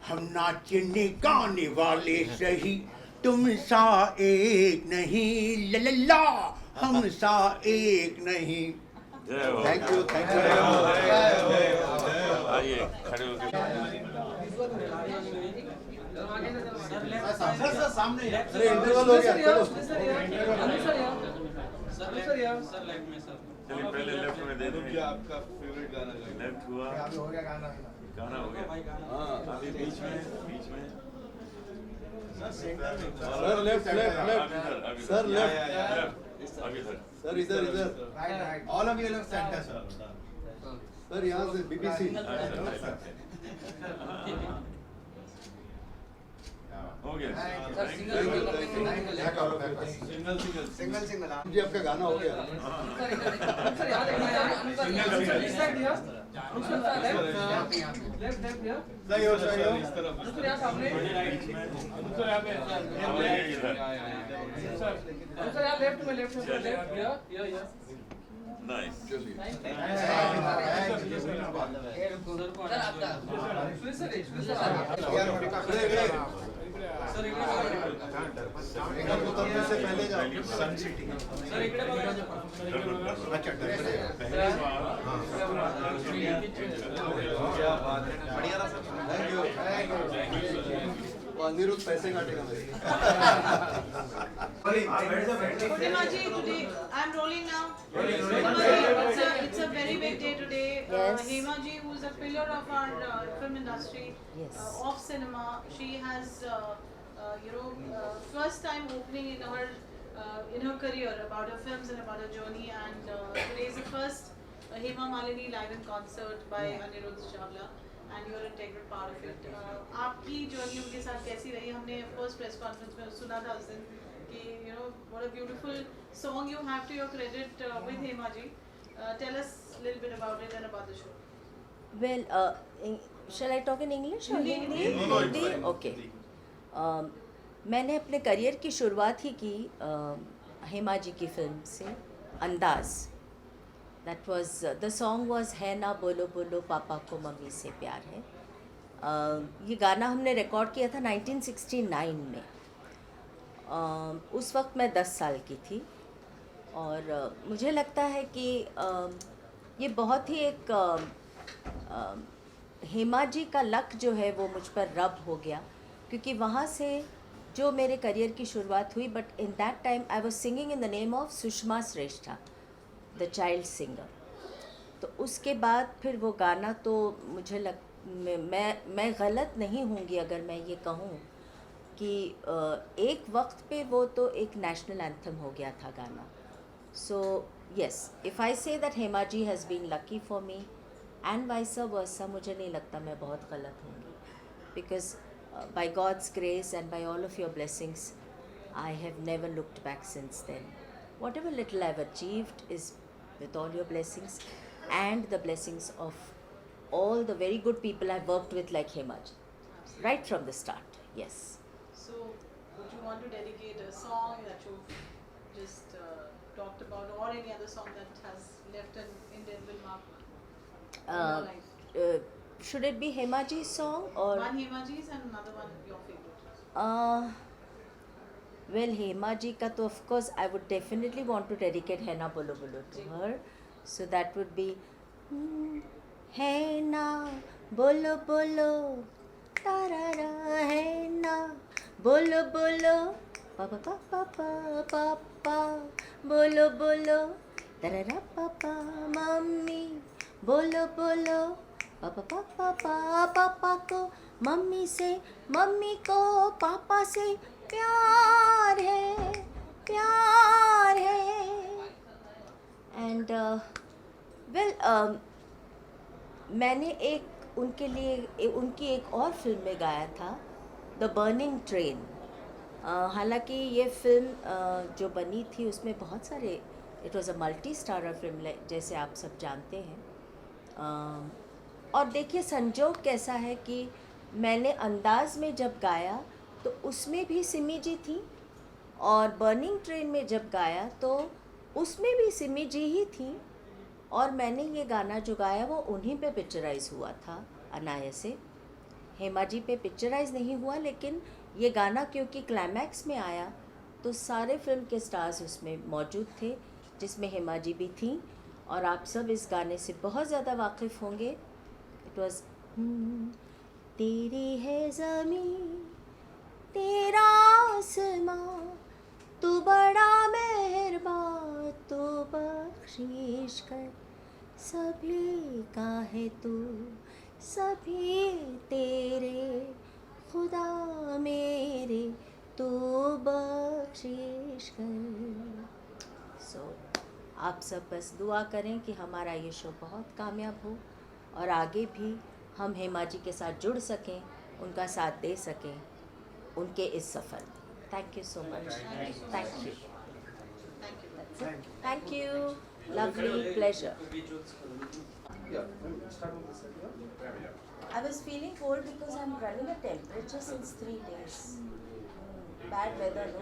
हम नाचने गाने वाले सही, तुम सा एक नहीं लल्ला, हम सा एक नहीं। Thank you, thank you. आइए खड़े होकर। सामने इंटरवल हो गया, चलो। चलिए पहले लेफ्ट में दे देंगे। आपका फेवरेट गाना लेफ्ट हुआ, हो गया गाना। गाना हो गया। हाँ अभी बीच में sir left left sir left अभी सर सर इधर इधर राइट ऑल ऑफ यू लोग सेंटर सर। सर यहाँ से बीबीसी। हो गया। जी आपका गाना हो गया। अनिरुद्ध पैसे काटेगा मेरे। Himaji, today I'm rolling now. It's a very big day today. Yes. Himaji, who is a pillar of our film industry, Yes. of cinema, she has first time opening in her career about her films and about her journey, and today is the first Hema Malini live in concert by Anirudh Chawla, and you are an integral part of it. आपकी journey उनके साथ कैसी रही? हमने first press conference में सुना था उस दिन कि what a beautiful song you have to your credit with Hema ji. Tell us a little bit about it and about the show. Well, shall I talk in English or Hindi? Hindi? Okay. मैंने अपने career की शुरुआत ही की हेमा जी की film से, अंदाज़. That was the song was है ना बोलो बोलो पापा को मम्मी से प्यार है. ये गाना हमने रिकॉर्ड किया था 1969 में. उस वक्त मैं 10 साल की थी और मुझे लगता है कि ये बहुत ही एक हेमा जी का लक जो है वो मुझ पर रब हो गया, क्योंकि वहाँ से जो मेरे करियर की शुरुआत हुई. But in that time I was singing in the name of Sushma Shrestha, the child singer. तो उसके बाद फिर वो गाना, तो मुझे मैं गलत नहीं होंगी अगर मैं ये कहूँ कि एक वक्त पे वो तो एक नेशनल एंथम हो गया था गाना. So yes, if I say that Hema ji has been lucky for me and vice versa, मुझे नहीं लगता मैं बहुत गलत होंगी, because by God's grace and by all of your blessings, I have never looked back since then. Whatever little I've achieved is with all your blessings and the blessings of all the very good people I've worked with, like Hema ji, right from the start. Yes. So, would you want to dedicate a song that you've just talked about, or any other song that has left an indelible mark in your life? Should it be Hema ji's song or one Hema ji's and another one your favorite? Well, Hema ji ka to of course I would definitely want to dedicate है ना बोलो बोलो to her. So that would be है ना बोलो बोलो तारारा, है ना बोलो बोलो पापा पापा पापा पापा बोलो बोलो तारारा, पापा मम्मी बोलो बोलो पापा पापा पापा को मम्मी से, मम्मी को पापा से प्यार है, प्यार है. एंड वेल, मैंने एक उनके लिए उनकी एक और फिल्म में गाया था, द बर्निंग ट्रेन. हालांकि ये फिल्म जो बनी थी उसमें बहुत सारे, it was a multi starrer film जैसे आप सब जानते हैं. और देखिए संजोग कैसा है कि मैंने अंदाज़ में जब गाया तो उसमें भी सिमी जी थी, और बर्निंग ट्रेन में जब गाया तो उसमें भी सिमी जी ही थी, और मैंने ये गाना जो गाया वो उन्हीं पे पिक्चराइज़ हुआ था अनाया से. हेमा जी पे पिक्चराइज़ नहीं हुआ, लेकिन ये गाना क्योंकि क्लाइमैक्स में आया तो सारे फिल्म के स्टार्स उसमें मौजूद थे, जिसमें हेमा जी भी थी. और आप सब इस गाने से बहुत ज़्यादा वाकिफ़ होंगे. इट वॉज तेरी है ज़मीं तेरा आसमां, तू बड़ा मेहरबान, तू बख्शिश कर सभी का है तू, सभी तेरे खुदा मेरे, तू बख्शिश कर. सो आप सब बस दुआ करें कि हमारा ये शो बहुत कामयाब हो और आगे भी हम हेमा जी के साथ जुड़ सकें, उनका साथ दे सकें उनके इस सफ़र में. Thank you so much. Thank you. Thank you. Lovely pleasure. I was feeling cold because I'm running a temperature since 3 days. Bad weather, no?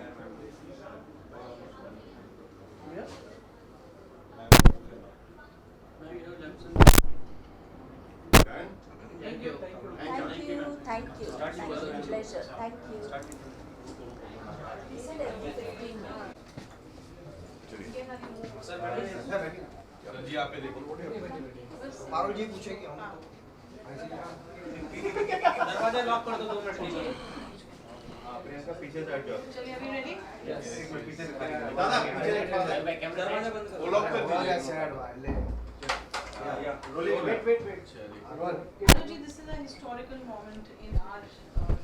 Thank you. Thank you. Pleasure. Thank you. He said every 15 minutes. जी आप पे देखो पारुल जी पूछेंगे हम दरवाजा lock कर दो 2 minute के लिए प्रियंका पीछे से हट जाओ चलिए अभी रेडी एक मिनट पीछे दादा पीछे दरवाजा बंद कर वो लॉक कर दीजिए wait. Anuji, this is a historical moment in our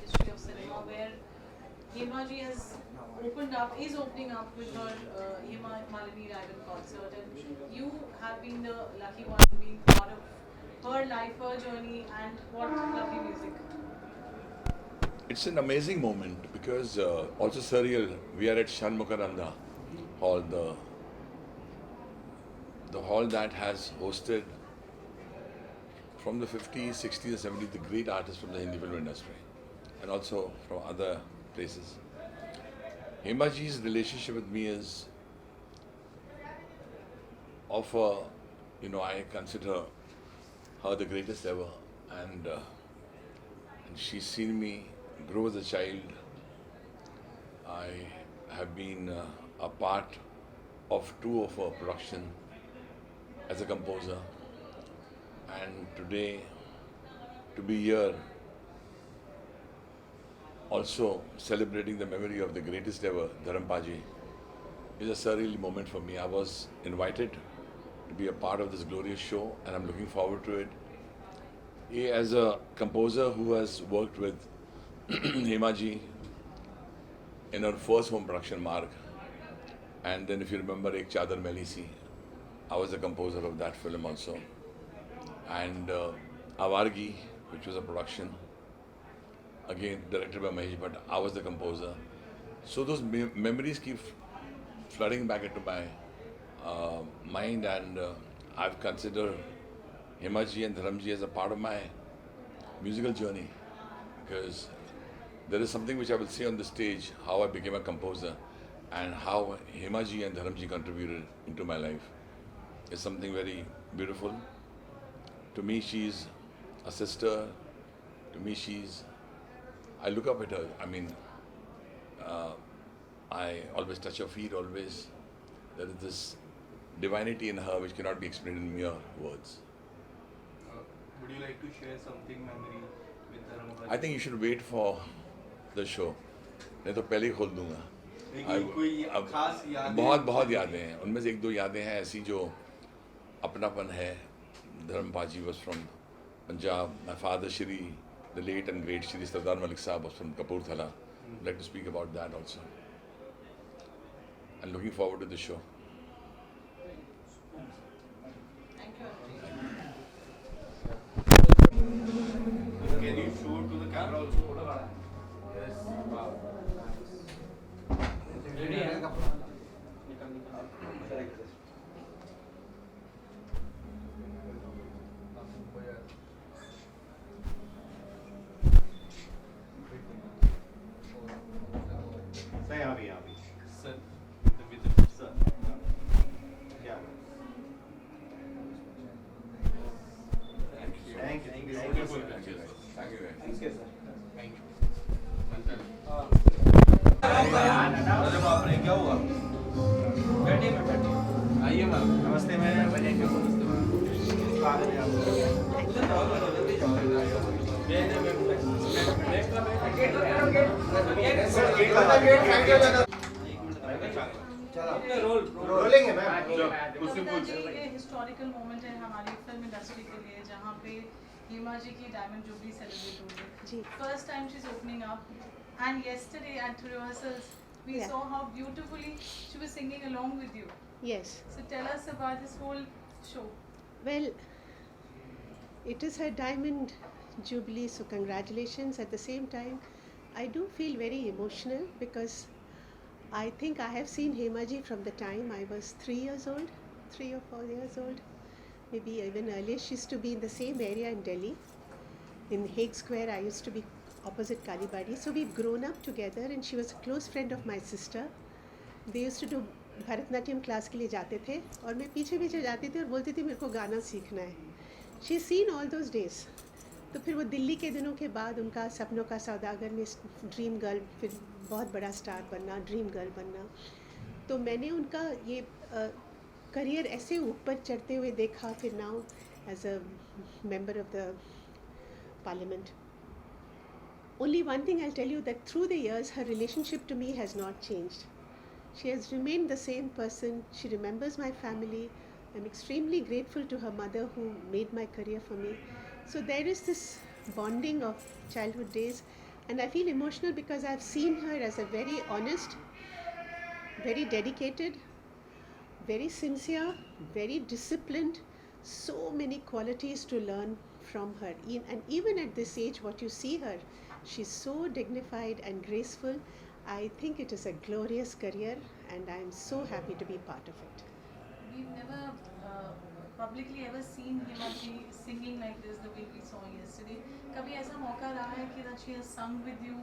history of cinema where Hema ji has opened up, is opening up with her Hema Malini Raivan concert, and you have been the lucky one being part of her life, her journey, and what lovely music. It's an amazing moment because also surreal. We are at Shanmukaranda Hall, the hall that has hosted from the 50s, 60s, 70s the great artists from the Hindi film industry, and also from other places. Hema ji's relationship with me is of a, I consider her the greatest ever, and she's seen me grow as a child. I have been a part of 2 of her production as a composer, and today to be here also celebrating the memory of the greatest ever Dharampaji is a surreal moment for me. I was invited to be a part of this glorious show and I'm looking forward to it. As a composer who has worked with Hema ji in her first home production Marg, and then if you remember Ek Chadar Maili Si, I was the composer of that film also, and Awargi, which was a production again directed by Mahesh Bhatt, I was the composer. So those memories keep flooding back into my mind, and I've considered Hema ji and Dharam ji as a part of my musical journey, because there is something which I will say on the stage, how I became a composer and how Hema ji and Dharam ji contributed into my life. It's something very beautiful. To me, she's a sister. To me, I look up at her. I mean, I always touch her feet, always. There is this divinity in her which cannot be explained in mere words. Would you like to share something memory with Dharam? I think you should wait for the show. नहीं तो पहले ही खोल दूंगा. खास यादें बहुत यादें हैं. उनमें से 1-2 यादें हैं ऐसी जो अपनापन है. Dharampaji was from Punjab. My father Shri, the late and great Shri Sardar Malik Sahab, was from Kapurthala. I'd like to speak about that also. And looking forward to the show. Thank you. Can you show to the camera also? Yes. Wow. Ready? Sir, with the sir. Yeah. Thank you. Beautiful pictures. Thank you very much. Thank you, sir. Thank you. अरे बाप रे क्या हुआ? बैठिए ma'am बैठिए. आइए ma'am. नमस्ते ma'am. नमस्ते मैम. स्वागत है आपका. रोलिंग है मैम. कविता जी, ये हिस्टोरिकल मोमेंट है हमारी फिल्म इंडस्ट्री के लिए जहाँ पे हेमा जी की डायमंड जुबली सेलिब्रेट हो रही है. First time she is opening up, and yesterday at rehearsals we saw how beautifully she was singing along with you. Yes. So tell us about this whole show. Well, it is her diamond jubilee, so congratulations. At the same time, I do feel very emotional because I think I have seen Hema ji from the time I was 3 years old, 3 or 4 years old. maybe even earlier. She used to be in the same area in Delhi. In Hague Square, I used to be opposite Kalibadi. So we've grown up together, and she was a close friend of my sister. They used to do Bharatanatyam class के लिए जाते थे और मैं पीछे पीछे जाती थी और बोलती थी मेरे को गाना सीखना है. She seen all those days. तो फिर वो दिल्ली के दिनों के बाद उनका सपनों का सौदागर में ड्रीम गर्ल, फिर बहुत बड़ा स्टार बनना, ड्रीम गर्ल बनना. तो मैंने उनका ये करियर ऐसे ऊपर चढ़ते हुए देखा. फिर now as a member of the parliament. Only one thing I'll tell you, that through the years her relationship to me has not changed. She has remained the same person. She remembers my family. I'm extremely grateful to her mother who made my career for me. So there is this bonding of childhood days, and I feel emotional because I've seen her as a very honest, very dedicated, very sincere, very disciplined. So many qualities to learn from her. And even at this age, what you see her, she's so dignified and graceful. I think it is a glorious career, and I'm so happy to be part of it. We've never publicly ever seen Himaji singing like this, the way we saw yesterday. कभी ऐसा मौका रहा है कि that she has sung with you,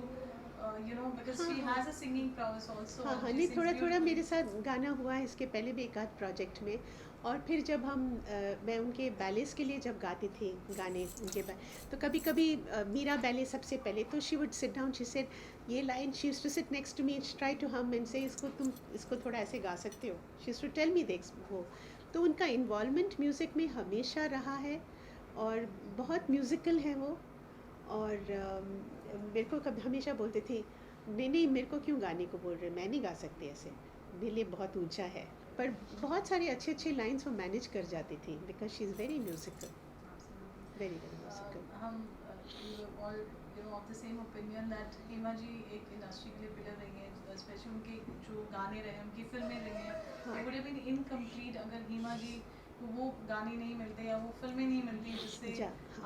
you know, because she has a singing prowess also. हाँ हाँ, नहीं थोड़ा थोड़ा मेरे साथ गाना हुआ है इसके पहले भी एक आध प्रोजेक्ट में. और फिर जब मैं उनके बैलेस के लिए जब गाती थी गाने उनके तो कभी कभी मीरा बैले सबसे पहले, तो she would sit down, she said ये line, she used to sit next to me, try to hum and say तुम इसको थोड़ा ऐसे गा सकते हो. She used to tell me देख वो. तो उनका इन्वॉल्वमेंट म्यूज़िक में हमेशा रहा है और बहुत म्यूज़िकल है वो. और मेरे को कभी हमेशा बोलते थे नहीं मेरे को क्यों गाने को बोल रहे, मैं नहीं गा सकती ऐसे, मेरे लिए बहुत ऊंचा है. पर बहुत सारे अच्छे अच्छे लाइंस वो मैनेज कर जाती थी because she is very musical, very very musical. हम all you know of the same opinion that Hema ji एक इंडस्ट्री के लिए पिलर रही हैं, स्पेशली उनके जो गाने रहे, उनकी फिल्में रही हैं. It would have been incomplete अगर हिमा जी को वो गाने नहीं मिलते या वो फिल्में नहीं मिलती जिससे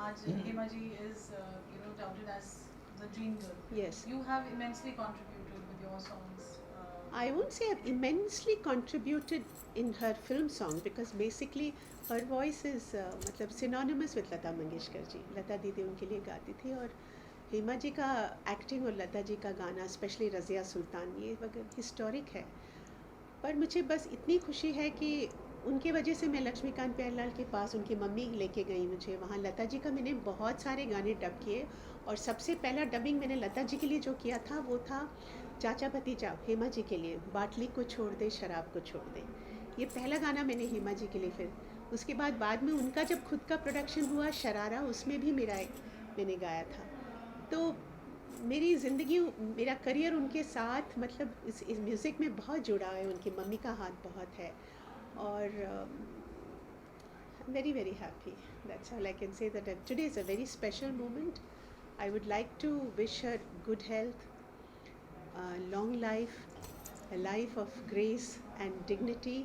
आज Hema ji is you know touted as the dream girl. Yes. You have immensely contributed with your songs. I won't say I've immensely contributed in her film song because basically her voice is मतलब synonymous with Lata Mangeshkar ji. लता दीदी उनके लिए गाती थी और हिमा जी का acting और लता जी का गाना, स्पेशली रज़िया सुल्तान, ये वगैरह हिस्टोरिक है. पर मुझे बस इतनी खुशी है कि उनके वजह से मैं लक्ष्मीकांत प्यारेलाल के पास उनकी मम्मी लेके गई मुझे वहाँ. लता जी का मैंने बहुत सारे गाने डब किए और सबसे पहला डबिंग मैंने लता जी के लिए जो किया था वो था चाचा भतीजा, हेमा जी के लिए, बाटली को छोड़ दे शराब को छोड़ दे. ये पहला गाना मैंने हेमा जी के लिए. फिर उसके बाद में उनका जब खुद का प्रोडक्शन हुआ शरारा, उसमें भी मैंने गाया था. तो मेरी ज़िंदगी, मेरा करियर उनके साथ मतलब इस म्यूज़िक में बहुत जुड़ा है. उनकी मम्मी का हाथ बहुत है और very very happy. That's all I can say, that today is a very special moment. I would like to wish her good health, long life, a life of grace and dignity,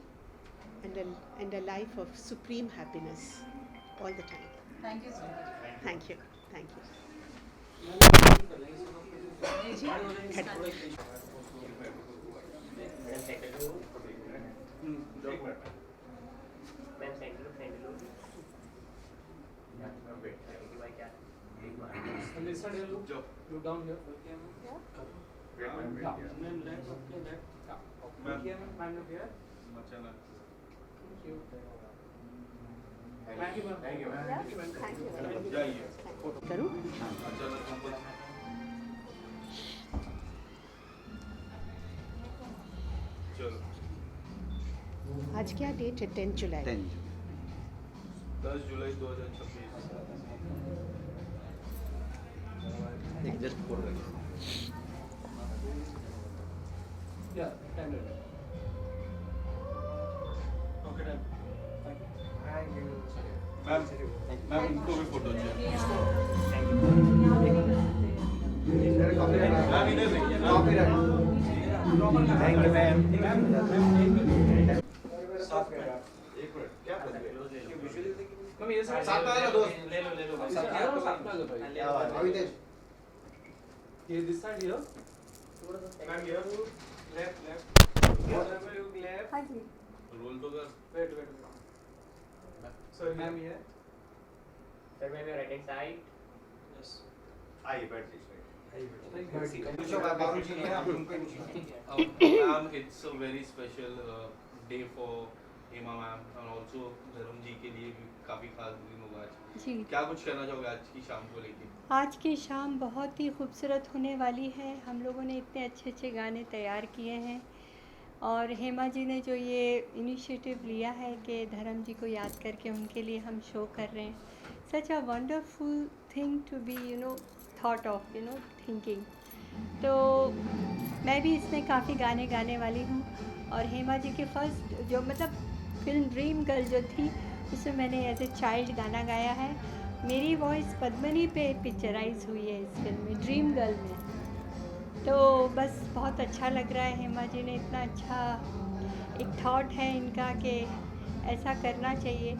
and a life of supreme happiness all the time. Thank you so much. Thank you. Thank you. Look down here. आज क्या date है? 10 जुलाई. 10 जुलाई 2026. Just photo. Yeah, time it. Okay, done. Thank you. Ma'am, इनको भी photo चाहिए. Thank you. Ma'am इधर देखिए. Copyright. Thank you, ma'am. साफ करा. एक मिनट. क्या कर रहे हो? विजुअली देखिए. मम्मी ये साथ में आ जाओ दोस्त. ले लो. साथ में आ जाओ भाई. अभी देख. ये this side here. Ma'am here. Left. Left. हाँ जी. रोल तो कर. Wait. So ma'am here. Sir, ma'am, your right hand side. Yes. आइए बैठ Ma'am, it's a very special day for Hema ma'am और ऑल्सो धर्म जी के लिए भी काफ़ी खास दिन होगा आज। जी। क्या कुछ कहना चाहोगे आज की शाम को लेके? आज की शाम बहुत ही खूबसूरत होने वाली है। हम लोगों ने इतने अच्छे अच्छे गाने तैयार किए हैं और हेमा जी ने जो ये इनिशिएटिव लिया है कि धर्म जी को याद करके उनके लिए हम शो कर रहे हैं, such a wonderful thing to be thought of thinking. तो मैं भी इसमें काफ़ी गाने गाने वाली हूँ और हेमा जी के फर्स्ट जो मतलब फिल्म ड्रीम गर्ल जो थी उसमें मैंने एज ए चाइल्ड गाना गाया है। मेरी वॉइस पद्मनी पे पिक्चराइज हुई है इस फिल्म में, ड्रीम गर्ल में। तो बस बहुत अच्छा लग रहा है, हेमा जी ने इतना अच्छा एक थॉट है इनका कि ऐसा करना चाहिए।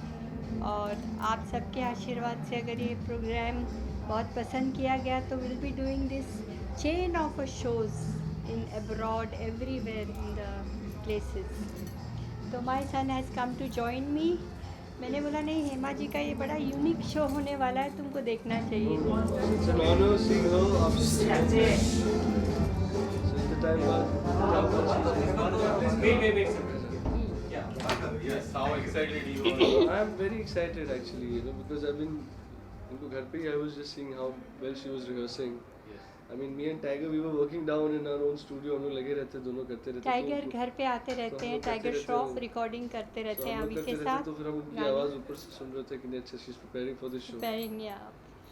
और आप सबके आशीर्वाद से अगर ये प्रोग्राम बहुत पसंद किया गया तो will be doing this chain of shows in abroad everywhere in the places. तो my son has come to join me. मैंने बोला नहीं, हेमा जी का ये बड़ा यूनिक शो होने वाला है, तुमको देखना चाहिए। Yes, how excited you are? I'm very excited actually, because I've been इनको घर पे ही I was just seeing how well she was rehearsing. I mean, me and Tiger, we were working down in our own studio, हम लोग लगे रहते, दोनों करते रहते। टाइगर घर पे आते रहते हैं, टाइगर श्रॉफ रिकॉर्डिंग करते रहते हैं अभी के साथ। तो फिर हम उनकी आवाज़ ऊपर से सुन रहे थे कि नहीं, अच्छा, she's preparing for this show. Preparing, yeah,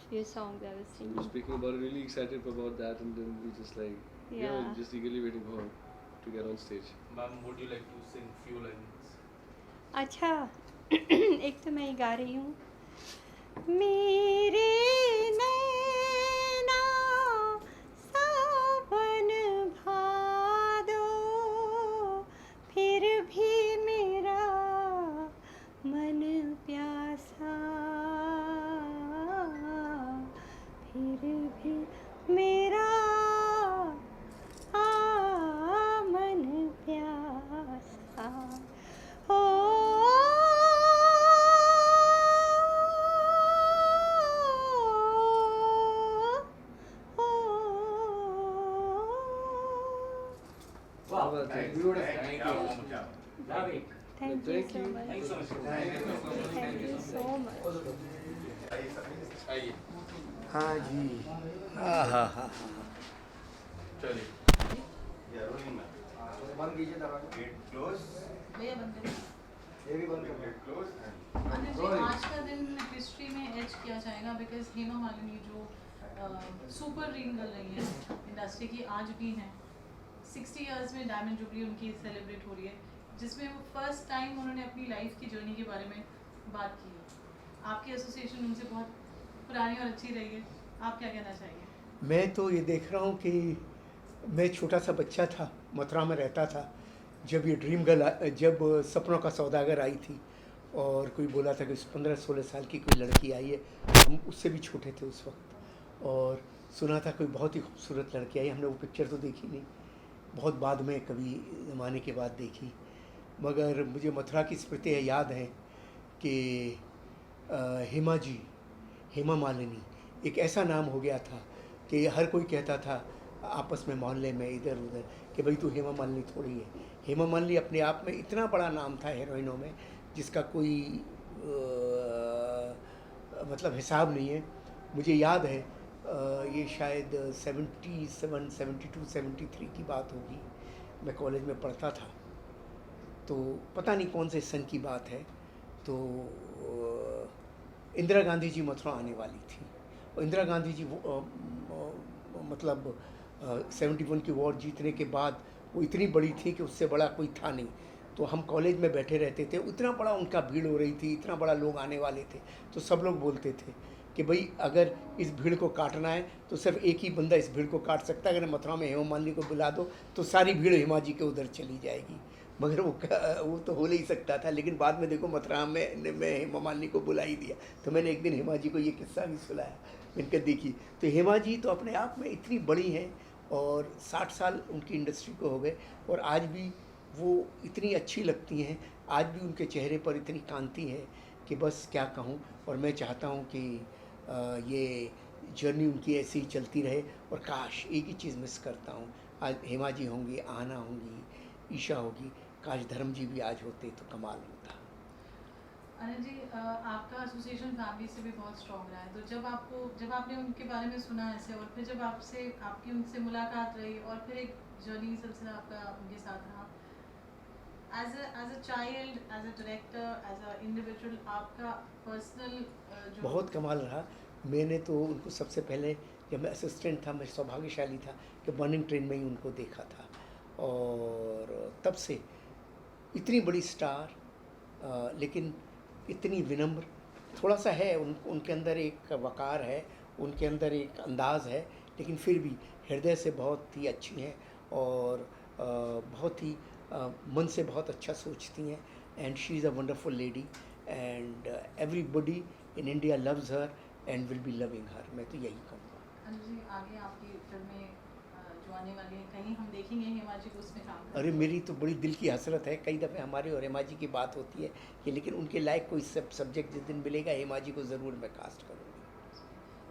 few songs I was singing. We were speaking about it, really excited about that, and then we just like, just eagerly waiting for her to get on stage. Ma'am, would you like to sing few lines? अच्छा, एक तो मैं ही गा रही हूँ। मेरे नैना सावन भादो, फिर भी मेरा मन प्यासा, फिर भी मेरा मन प्यासा। Thank you. Thank you so much. Thank you so much. आइए। हाँ जी। चलिए। बंद कीजिए दरवाजा। भैया बंद करिए। ये भी बंद कर लो। अनिल जी, आज का दिन हिस्ट्री में एच किया जाएगा बिकॉज हेमा मालिनी जो सुपर रिंग कर रही है इंडस्ट्री की, आज भी हैं। 60 इयर्स में डायमंड जुबली उनकी सेलिब्रेट हो रही है, जिसमें वो फर्स्ट टाइम उन्होंने अपनी लाइफ की जर्नी के बारे में बात की है। आपकी एसोसिएशन उनसे बहुत पुरानी और अच्छी रही है, आप क्या कहना चाहेंगे? मैं तो ये देख रहा हूँ कि मैं छोटा सा बच्चा था, मथुरा में रहता था जब ये ड्रीम गर्ल, जब सपनों का सौदागर आई थी और कोई बोला था कि 15-16 साल की कोई लड़की आई है। हम उससे भी छोटे थे उस वक्त और सुना था कोई बहुत ही खूबसूरत लड़की आई। हमने वो पिक्चर तो देखी नहीं, बहुत बाद में कभी ज़माने के बाद देखी, मगर मुझे मथुरा की स्मृतियाँ याद हैं कि हेमा जी, हेमा मालिनी एक ऐसा नाम हो गया था कि हर कोई कहता था आपस में मोहल्ले में इधर उधर कि भाई तू हेमा मालिनी थोड़ी है। हेमा मालिनी अपने आप में इतना बड़ा नाम था हीरोइनों में जिसका कोई मतलब हिसाब नहीं है। मुझे याद है ये शायद 77, 72, 73 की बात होगी, मैं कॉलेज में पढ़ता था, तो पता नहीं कौन से सन की बात है। तो इंदिरा गांधी जी मथुरा आने वाली थी और इंदिरा गांधी जी मतलब 71 की वॉर जीतने के बाद वो इतनी बड़ी थी कि उससे बड़ा कोई था नहीं। तो हम कॉलेज में बैठे रहते थे, इतना बड़ा उनका भीड़ हो रही थी, इतना बड़ा लोग आने वाले थे, तो सब लोग बोलते थे कि भाई अगर इस भीड़ को काटना है तो सिर्फ एक ही बंदा इस भीड़ को काट सकता है, अगर मथुरा में हेमा मालिनी को बुला दो तो सारी भीड़ हेमा जी के उधर चली जाएगी। मगर वो तो हो नहीं सकता था, लेकिन बाद में देखो मथुरा में हेमा मालिनी को बुला ही दिया। तो मैंने एक दिन हेमा जी को ये किस्सा भी सुनाया, मैंने देखी तो हेमा जी तो अपने आप में इतनी बड़ी हैं और 60 साल उनकी इंडस्ट्री को हो गए और आज भी वो इतनी अच्छी लगती हैं। आज भी उनके चेहरे पर इतनी कांति है कि बस क्या कहूँ। और मैं चाहता हूँ कि ये जर्नी उनकी ऐसे ही चलती रहे। और काश एक ही चीज़ मिस करता हूँ, आज हेमा जी होंगी, आना होंगी, ईशा होगी, काश धर्म जी भी आज होते तो कमाल होता। अनिल जी, आपका एसोसिएशन फैमिली से भी बहुत स्ट्रॉन्ग रहा है, तो जब आपने उनके बारे में सुना ऐसे, और फिर जब आपकी उनसे मुलाकात रही और फिर एक जर्नी सिलसिला आपका उनके साथ रहा, as a child, as a director, as an individual, आपका पर्सनल जो बहुत कमाल रहा। मैंने तो उनको सबसे पहले जब मैं असिस्टेंट था, मैं सौभाग्यशाली था कि बर्निंग ट्रेन में ही उनको देखा था। और तब से इतनी बड़ी स्टार, लेकिन इतनी विनम्र, थोड़ा सा है उनके अंदर एक वक़ार है, उनके अंदर एक अंदाज़ है, लेकिन फिर भी हृदय से बहुत ही अच्छी हैं और बहुत ही मन से बहुत अच्छा सोचती हैं। And she is a wonderful lady and everybody in India loves her and will be loving हर। मैं तो यही कहूँगा। अनिल जी, आगे आपकी फिल्में जो आने वाली हैं, कहीं हम देखेंगे हेमा जी को उसमें काम करते? अरे मेरी तो बड़ी दिल की हसरत है, कई दफ़े हमारे और हेमा जी की बात होती है कि लेकिन उनके लायक कोई सब्जेक्ट जिस दिन मिलेगा हेमा जी को ज़रूर मैं कास्ट करूँगी।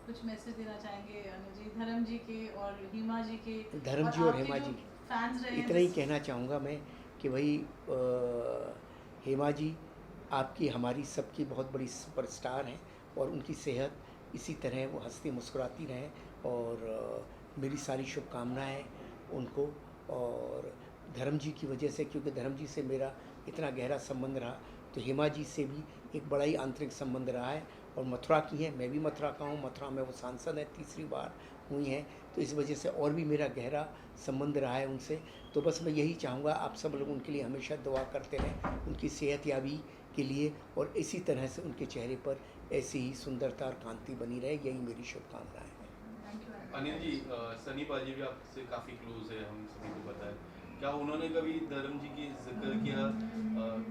कुछ मैसेज देना चाहेंगे अनिल जी, धर्म जी के और हेमा जी के? धर्म जी और हेमा जी फैंस रहे इतना ही कहना चाहूँगा मैं कि भाई हेमा जी आपकी हमारी सबकी बहुत बड़ी सुपरस्टार हैं और उनकी सेहत इसी तरह वो हंसती मुस्कुराती रहें। और मेरी सारी शुभकामनाएं उनको। और धर्म जी की वजह से, क्योंकि धर्म जी से मेरा इतना गहरा संबंध रहा, तो हेमा जी से भी एक बड़ा ही आंतरिक संबंध रहा है। और मथुरा की हैं, मैं भी मथुरा का हूँ, मथुरा में वो सांसद हैं, तीसरी बार हुई हैं, तो इस वजह से और भी मेरा गहरा संबंध रहा है उनसे। तो बस मैं यही चाहूँगा आप सब लोग उनके लिए हमेशा दुआ करते रहें, उनकी सेहतयाबी के लिए, और इसी तरह से उनके चेहरे पर ऐसी ही सुंदरता और कांति बनी रहे, यही मेरी शुभकामनाएं हैं। अनिल जी, सनी पाजी भी आपसे काफ़ी क्लोज है, हम सभी को पता है। क्या उन्होंने कभी धर्म जी की जिक्र किया,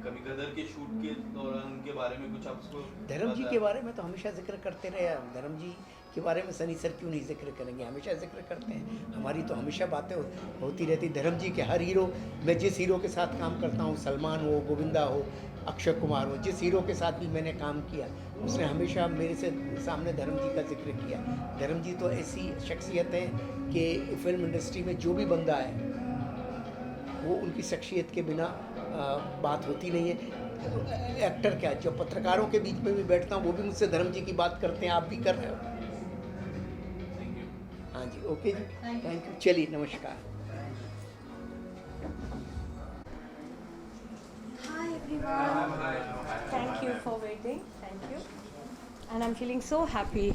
कभी गदर के शूट के दौरान उनके बारे में कुछ आपको? धर्म जी के बारे में तो हमेशा जिक्र करते रहे। धर्म जी के बारे में सनी सर क्यों नहीं जिक्र करेंगे, हमेशा जिक्र करते हैं। हमारी तो हमेशा बातें होती रहती। धर्म जी के हर हीरो, मैं जिस हीरो के साथ काम करता हूँ, सलमान हो, गोविंदा हो, अक्षय कुमार हो, जिस हीरो के साथ भी मैंने काम किया उसने हमेशा मेरे से सामने धर्म जी का जिक्र किया। धर्म जी तो ऐसी शख्सियत है कि फिल्म इंडस्ट्री में जो भी बंदा है वो उनकी शख्सियत के बिना बात होती नहीं है। एक्टर क्या, जो पत्रकारों के बीच में भी बैठता हूँ वो भी मुझसे धर्म जी की बात करते हैं, आप भी कर रहे हो। हाँ जी, ओके जी, थैंक यू। चलिए, नमस्कार। Hi everyone. Thank you for waiting. Thank you. And I'm feeling so happy.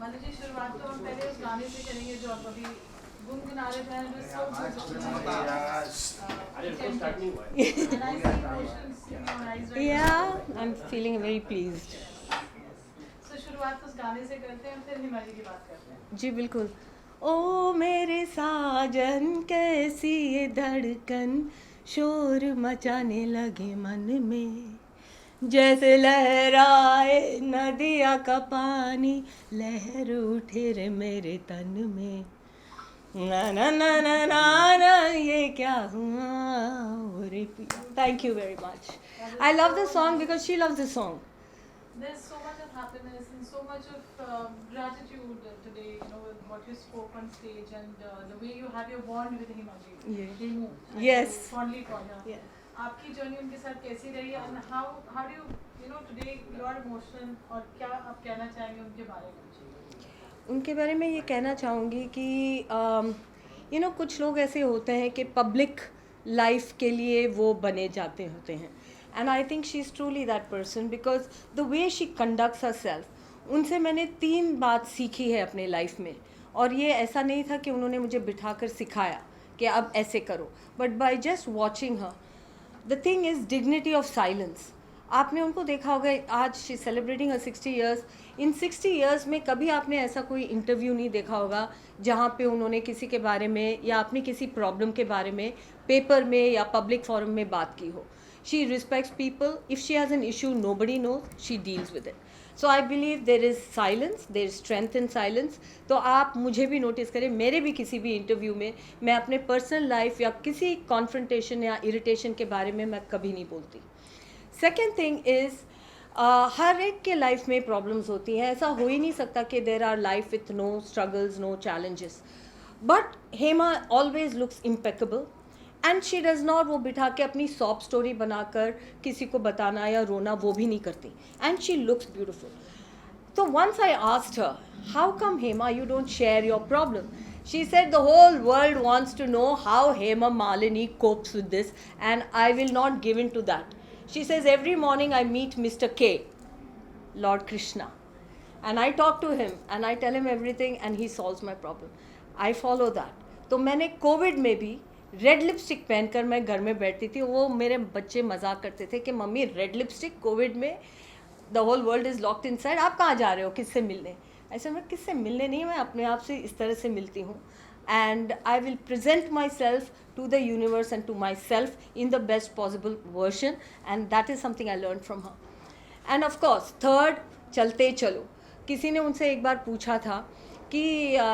Manu जी, शुरुआत तो हम पहले उस गाने से करेंगे जो आप अभी गुनगुना रहे थे, जो so good. Yeah, I'm feeling very pleased. So शुरुआत उस गाने से करते हैं, फिर हिमाली की बात करते हैं। जी बिल्कुल। ओ मेरे साजन कैसी ये धड़कन शोर मचाने लगे मन में, जैसे लहराए नदिया का पानी लहर उठे रे मेरे तन में। ना ना ना ना ना ना ये क्या हुआ। Thank you very much. I love the song because she loves the song. There's so much of happiness and so much of gratitude today, you know, with what you spoke on stage and the way you have your bond with Himaji. Yeah. Himu. Yes. Fondly call her. Yeah. आपकी journey उनके साथ कैसी रही and how do you know today you are emotional, और क्या आप कहना चाहेंगे उनके बारे में? उनके बारे में ये कहना चाहूँगी कि यू नो कुछ लोग ऐसे होते हैं कि पब्लिक लाइफ के लिए वो बने जाते होते हैं, and I think she is truly that person because the way she conducts herself. उनसे मैंने 3 बात सीखी है अपने लाइफ में, और ये ऐसा नहीं था कि उन्होंने मुझे बिठाकर सिखाया कि अब ऐसे करो, but by just watching her the thing is dignity of silence. आपने उनको देखा होगा, आज she celebrating her 60 years. In 60 years में कभी आपने ऐसा कोई इंटरव्यू नहीं देखा होगा जहाँ पे उन्होंने किसी के बारे में या अपनी किसी प्रॉब्लम के बारे में पेपर में या पब्लिक फोरम में बात की हो। She respects people. If she has an issue nobody knows, she deals with it. So I believe there is silence, there is strength in silence. तो आप मुझे भी नोटिस करें, मेरे भी किसी भी इंटरव्यू में मैं अपने पर्सनल लाइफ या किसी कॉन्फ्रंटेशन या इरिटेशन के बारे में मैं कभी नहीं बोलती। सेकेंड थिंग इज़ हर एक के लाइफ में प्रॉब्लम्स होती हैं, ऐसा हो ही नहीं सकता कि there are life with no struggles, no challenges, but Hema always looks impeccable and she does not, वो बिठा के अपनी सॉप स्टोरी बनाकर किसी को बताना या रोना वो भी नहीं करती, and she looks beautiful. So once I asked her, how come Hema you don't share your problem? She said the whole world wants to know how Hema Malini copes with this, and I will not give in to that. She says every morning I meet Mr. K, Lord Krishna, and I talk to him and I tell him everything and he solves my problem. I follow that. तो मैंने Covid में भी red lipstick पहनकर मैं घर में बैठती थी. वो मेरे बच्चे मजाक करते थे कि मम्मी रेड लिपस्टिक कोविड में, the whole world is locked inside, आप कहाँ जा रहे हो, किससे मिलने? ऐसे मैं किससे मिलने नहीं, मैं अपने आप से इस तरह से मिलती हूँ. And I will present myself to the universe and to myself in the best possible version, and that is something I learn from her. And of course third, चलते चलो. किसी ने उनसे एक बार पूछा था कि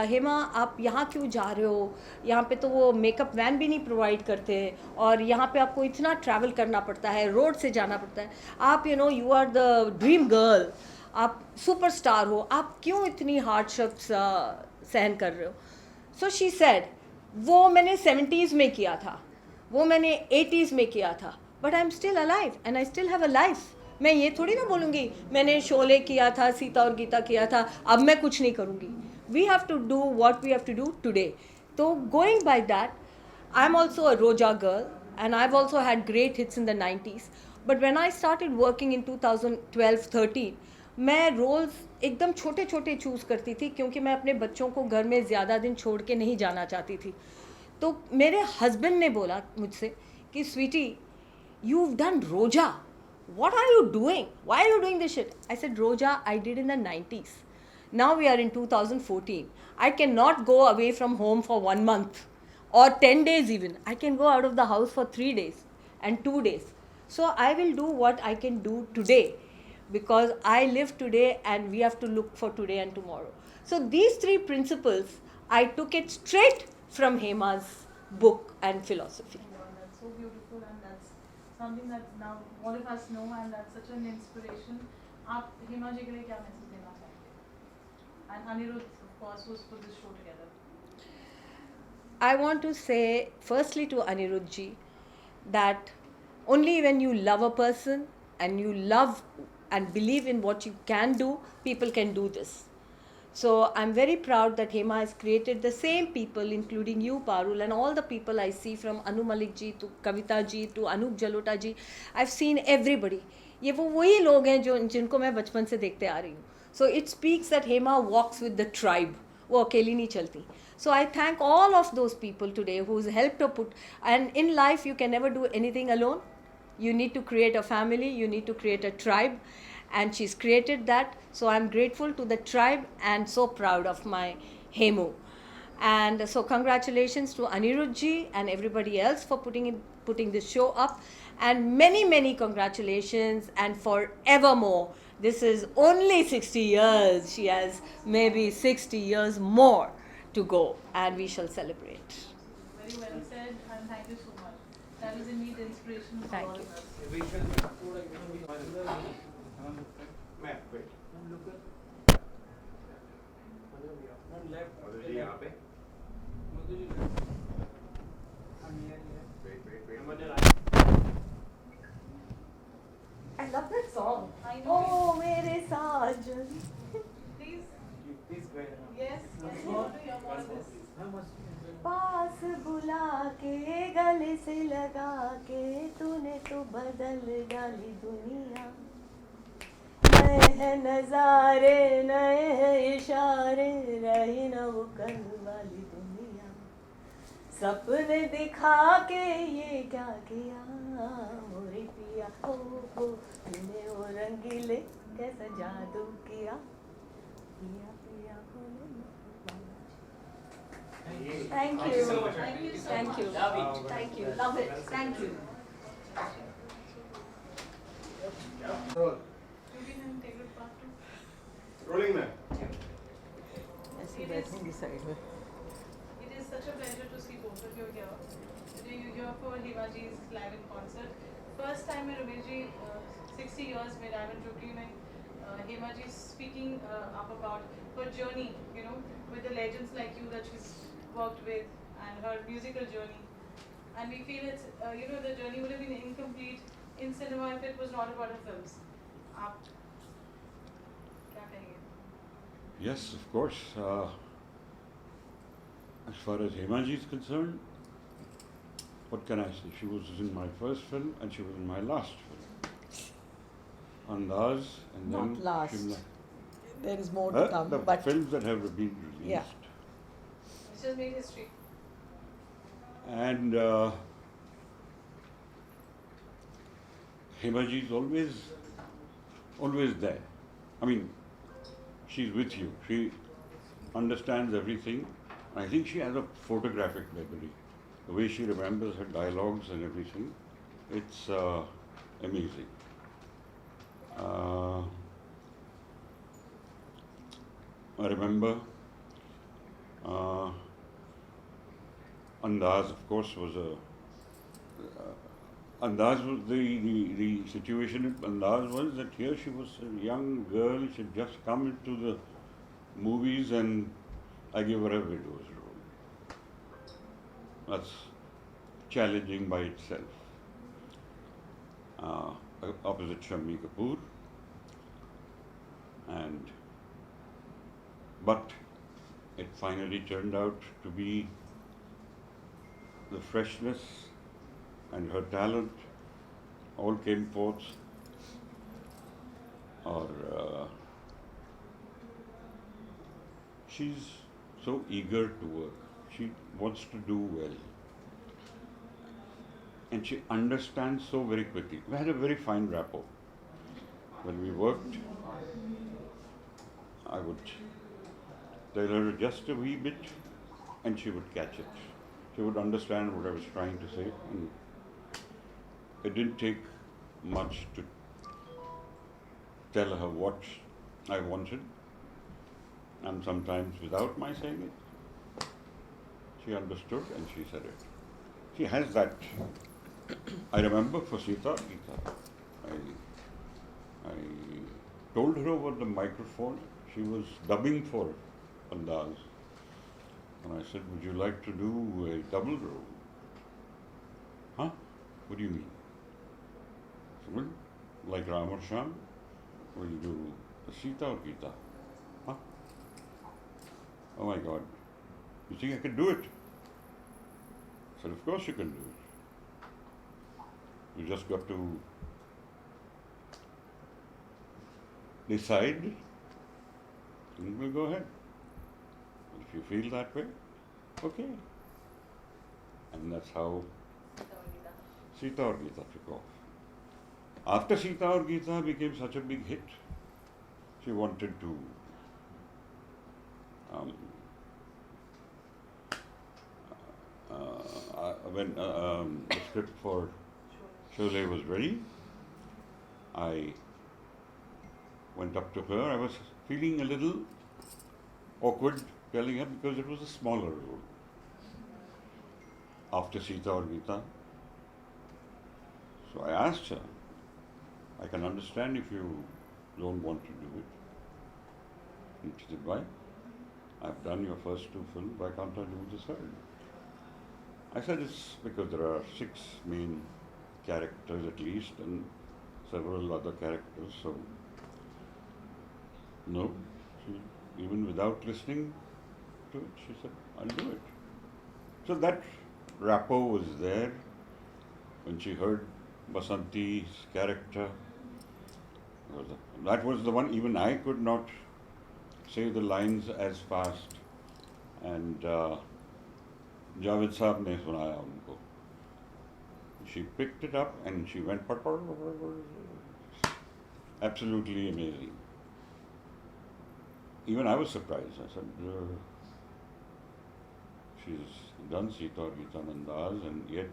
हेमा आप यहाँ क्यों जा रहे हो, यहाँ पे तो वो मेकअप वैन भी नहीं प्रोवाइड करते और यहाँ पे आपको इतना ट्रैवल करना पड़ता है, रोड से जाना पड़ता है, आप you know you are the dream girl, आप सुपरस्टार हो, आप क्यों इतनी हार्डशिप्स सहन कर रहे हो? सो शी सेड वो मैंने 70s में किया था, वो मैंने 80s में किया था, but I am still alive and I still have a life. मैं ये थोड़ी ना बोलूँगी मैंने शोले किया था, सीता और गीता किया था, अब मैं कुछ नहीं करूँगी. We have to do what we have to do today. So going by that, I'm also a Roja girl and I've also had great hits in the 90s. But when I started working in 2012-13, मैं roles एकदम छोटे छोटे choose करती थी क्योंकि मैं अपने बच्चों को घर में ज़्यादा दिन छोड़ के नहीं जाना चाहती थी. तो मेरे हस्बैंड ने बोला मुझसे कि Sweety, you've done Roja. What are you doing? Why are you doing this shit? I said, Roja I did in the 90s. Now we are in 2014. I cannot go away from home for 1 month or 10 days even. I can go out of the house for 3 days and 2 days. So I will do what I can do today because I live today and we have to look for today and tomorrow. So these 3 principles, I took it straight from Hema's book and philosophy. That's so beautiful and that's something that now all of us know and that's such an inspiration. आप हेमा जी के लिए क्या message देना चाहेंगे? And Anirudh, of course, who's put this show together. I want to say firstly to Anirudh ji that only when you love a person and you love and believe in what you can do, people can do this. So I'm very proud that Hema has created the same people, including you, Parul, and all the people I see from Anu Malik ji to Kavita ji to Anup Jalota ji. I've seen everybody. ये वो वही लोग हैं जो जिनको मैं बचपन से देखते आ रही हूँ. So it speaks that Hema walks with the tribe. वो अकेली नहीं चलती. So I thank all of those people today who's helped to put, and in life you can never do anything alone. You need to create a family, you need to create a tribe, and she's created that. So I'm grateful to the tribe and so proud of my Hemu. And so congratulations to Anirudh ji and everybody else for putting this show up, and many congratulations and forevermore. This is only 60 years. She has maybe 60 years more to go and we shall celebrate. Very well said and thank you so much. That is indeed inspiration for Thank all you. of us. I love that song. I know. Oh, mere sajan. Please. Please go ahead. Yes. Yes. We want to hear more of this. पास बुला के गले से लगा के तूने तो बदल डाली दुनिया. नए हैं नजारे, नए हैं इशारे, रही न वो कल वाली दुनिया. सपने दिखा के ये क्या किया मोरे पिया. ओ तूने वो रंगीले कैसा जादू किया. पिया पिया बोले. Thank Thank you. you so much. Thank you so Thank much. you. Love it. Thank you. Love it. Thank you. Roll. Maybe then take it part two. Rolling man. ऐसे बैठूंगी साइड में. It is such a pleasure to see both of you here. Today you're here for Hema ji's live in concert. First time मैं Ramesh ji 60 years में Diamond Jubilee में Hema ji speaking up about her journey, you know, with the legends like you that she's worked with and her musical journey. And we feel it's, you know, the journey would have been incomplete in cinema if it was not about her films. आप क्या कहेंगे? Yes, of course. As far as Hemaji is concerned, what can I say? She was in my first film and she was in my last film. Andaz and Not then last. Shimla. There is more to come, The but films that have been released. yeah. It's just made history. And Hemaji is always there. I mean, she's with you. She understands everything. I think she has a photographic memory. The way she remembers her dialogues and everything, it's amazing. I remember Andaz, of course, was a Andaz was the situation in Andaz was that here she was a young girl, she had just come into the movies and I gave her a widow's role. That's challenging by itself. Opposite Shammi Kapoor. But it finally turned out to be the freshness and her talent all came forth. She's so eager to work. She wants to do well. And she understands so very quickly. We had a very fine rapport. When we worked, I would tell her just a wee bit and she would catch it. She would understand what I was trying to say. And it didn't take much to tell her what I wanted. And sometimes without my saying it, she understood and she said it. She has that. I remember for Sita, I told her over the microphone, she was dubbing for Andaz. And I said, would you like to do a double role? Huh? What do you mean? She said, like Ram or Sham, will you do Sita or Geeta? Huh? Oh my God. You think I can do it? I said, of course you can do it. You just got to decide and we'll go ahead. If you feel that way, okay. And that's how Sita or Geeta took off. After Sita or Geeta became such a big hit, she wanted to when the script for Sholay was ready, I went up to her. I was feeling a little awkward telling her because it was a smaller role after Sita or Geeta. So I asked her, I can understand if you don't want to do it. And she said, why? I've done your first 2 films, why can't I do the third? I said, it's because there are 6 main characters at least and several other characters, so no. Even without listening to it, she said, I'll do it. So that rapport was there. When she heard Basanti's character, that was the one, even I could not say the lines as fast. And Javed Saab ne sunaya unko. She picked it up and she went, absolutely amazing. Even I was surprised. I said, she's done Sita or Geeta and Andaz, and yet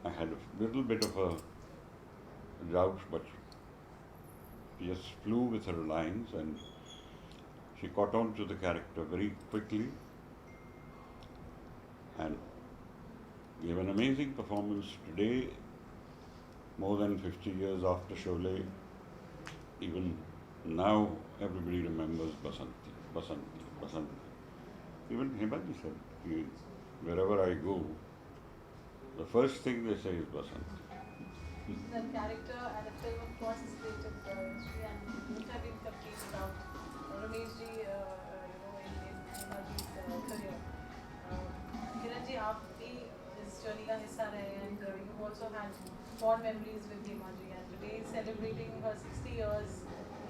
I had a little bit of a doubt, but she just flew with her lines and she caught on to the character very quickly and gave an amazing performance today. more than 50 years after Sholay, even now everybody remembers Basanti, Basanti, Basanti. Even Himaji said, wherever I go, the first thing they say is Basanti. The character and the film, of course, is created history and wouldn't have been complete without Ramesh ji, in Himaji's career. Kiran ji, आप भी इस journey का हिस्सा रहे and you also had fond memories with Himaji, and today celebrating her 60 years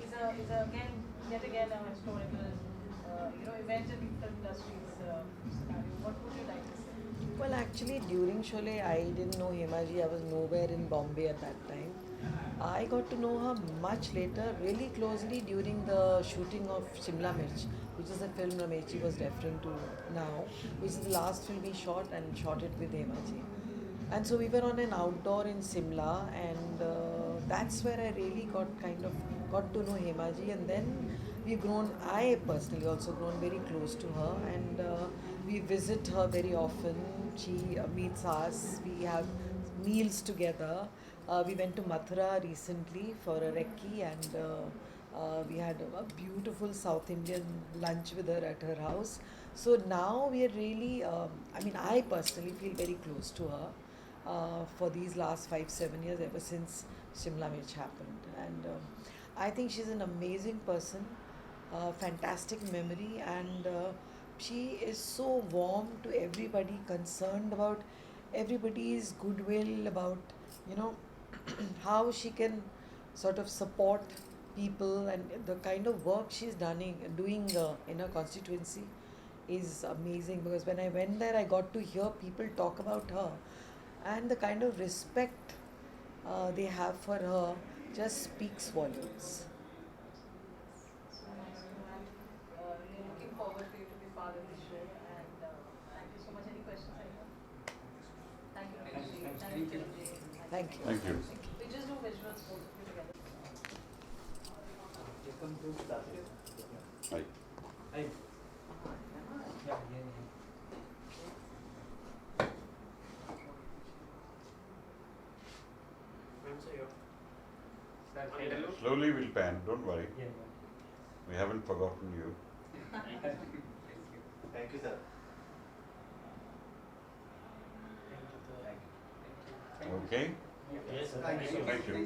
is yet again a historical event in film industry's scenario. What would you like to say? Well, actually, during Sholay, I didn't know Himaji. I was nowhere in Bombay at that time. I got to know her much later, really closely during the shooting of Shimla Mirch, which is the film Ramesh was referring to now, which is the last film he shot and shot it with Himaji. And so we were on an outdoor in Simla, and that's where I really got to know Himaji, and then I personally also grown very close to her, and we visit her very often. She meets us, we have meals together. We went to Mathura recently for a recce, and we had a beautiful South Indian lunch with her at her house. So now we are really, I personally feel very close to her for these last 5-7 years, ever since Shimla Mirch happened. And I think she's an amazing person, fantastic memory, and she is so warm to everybody, concerned about everybody's goodwill, about how she can sort of support people, and the kind of work she's doing in her constituency is amazing. Because when I went there, I got to hear people talk about her, and the kind of respect they have for her just speaks volumes. We're looking forward for you to be part of this show, and thank you so much. Any questions? Thank you, Kiran. Thank you, Kiran. Thank you. We just do visuals both of you together. Hi. Hi. Slowly we'll pan, don't worry. We haven't forgotten you. Thank you, sir. Okay? Yes, sir. Thank you. Thank you.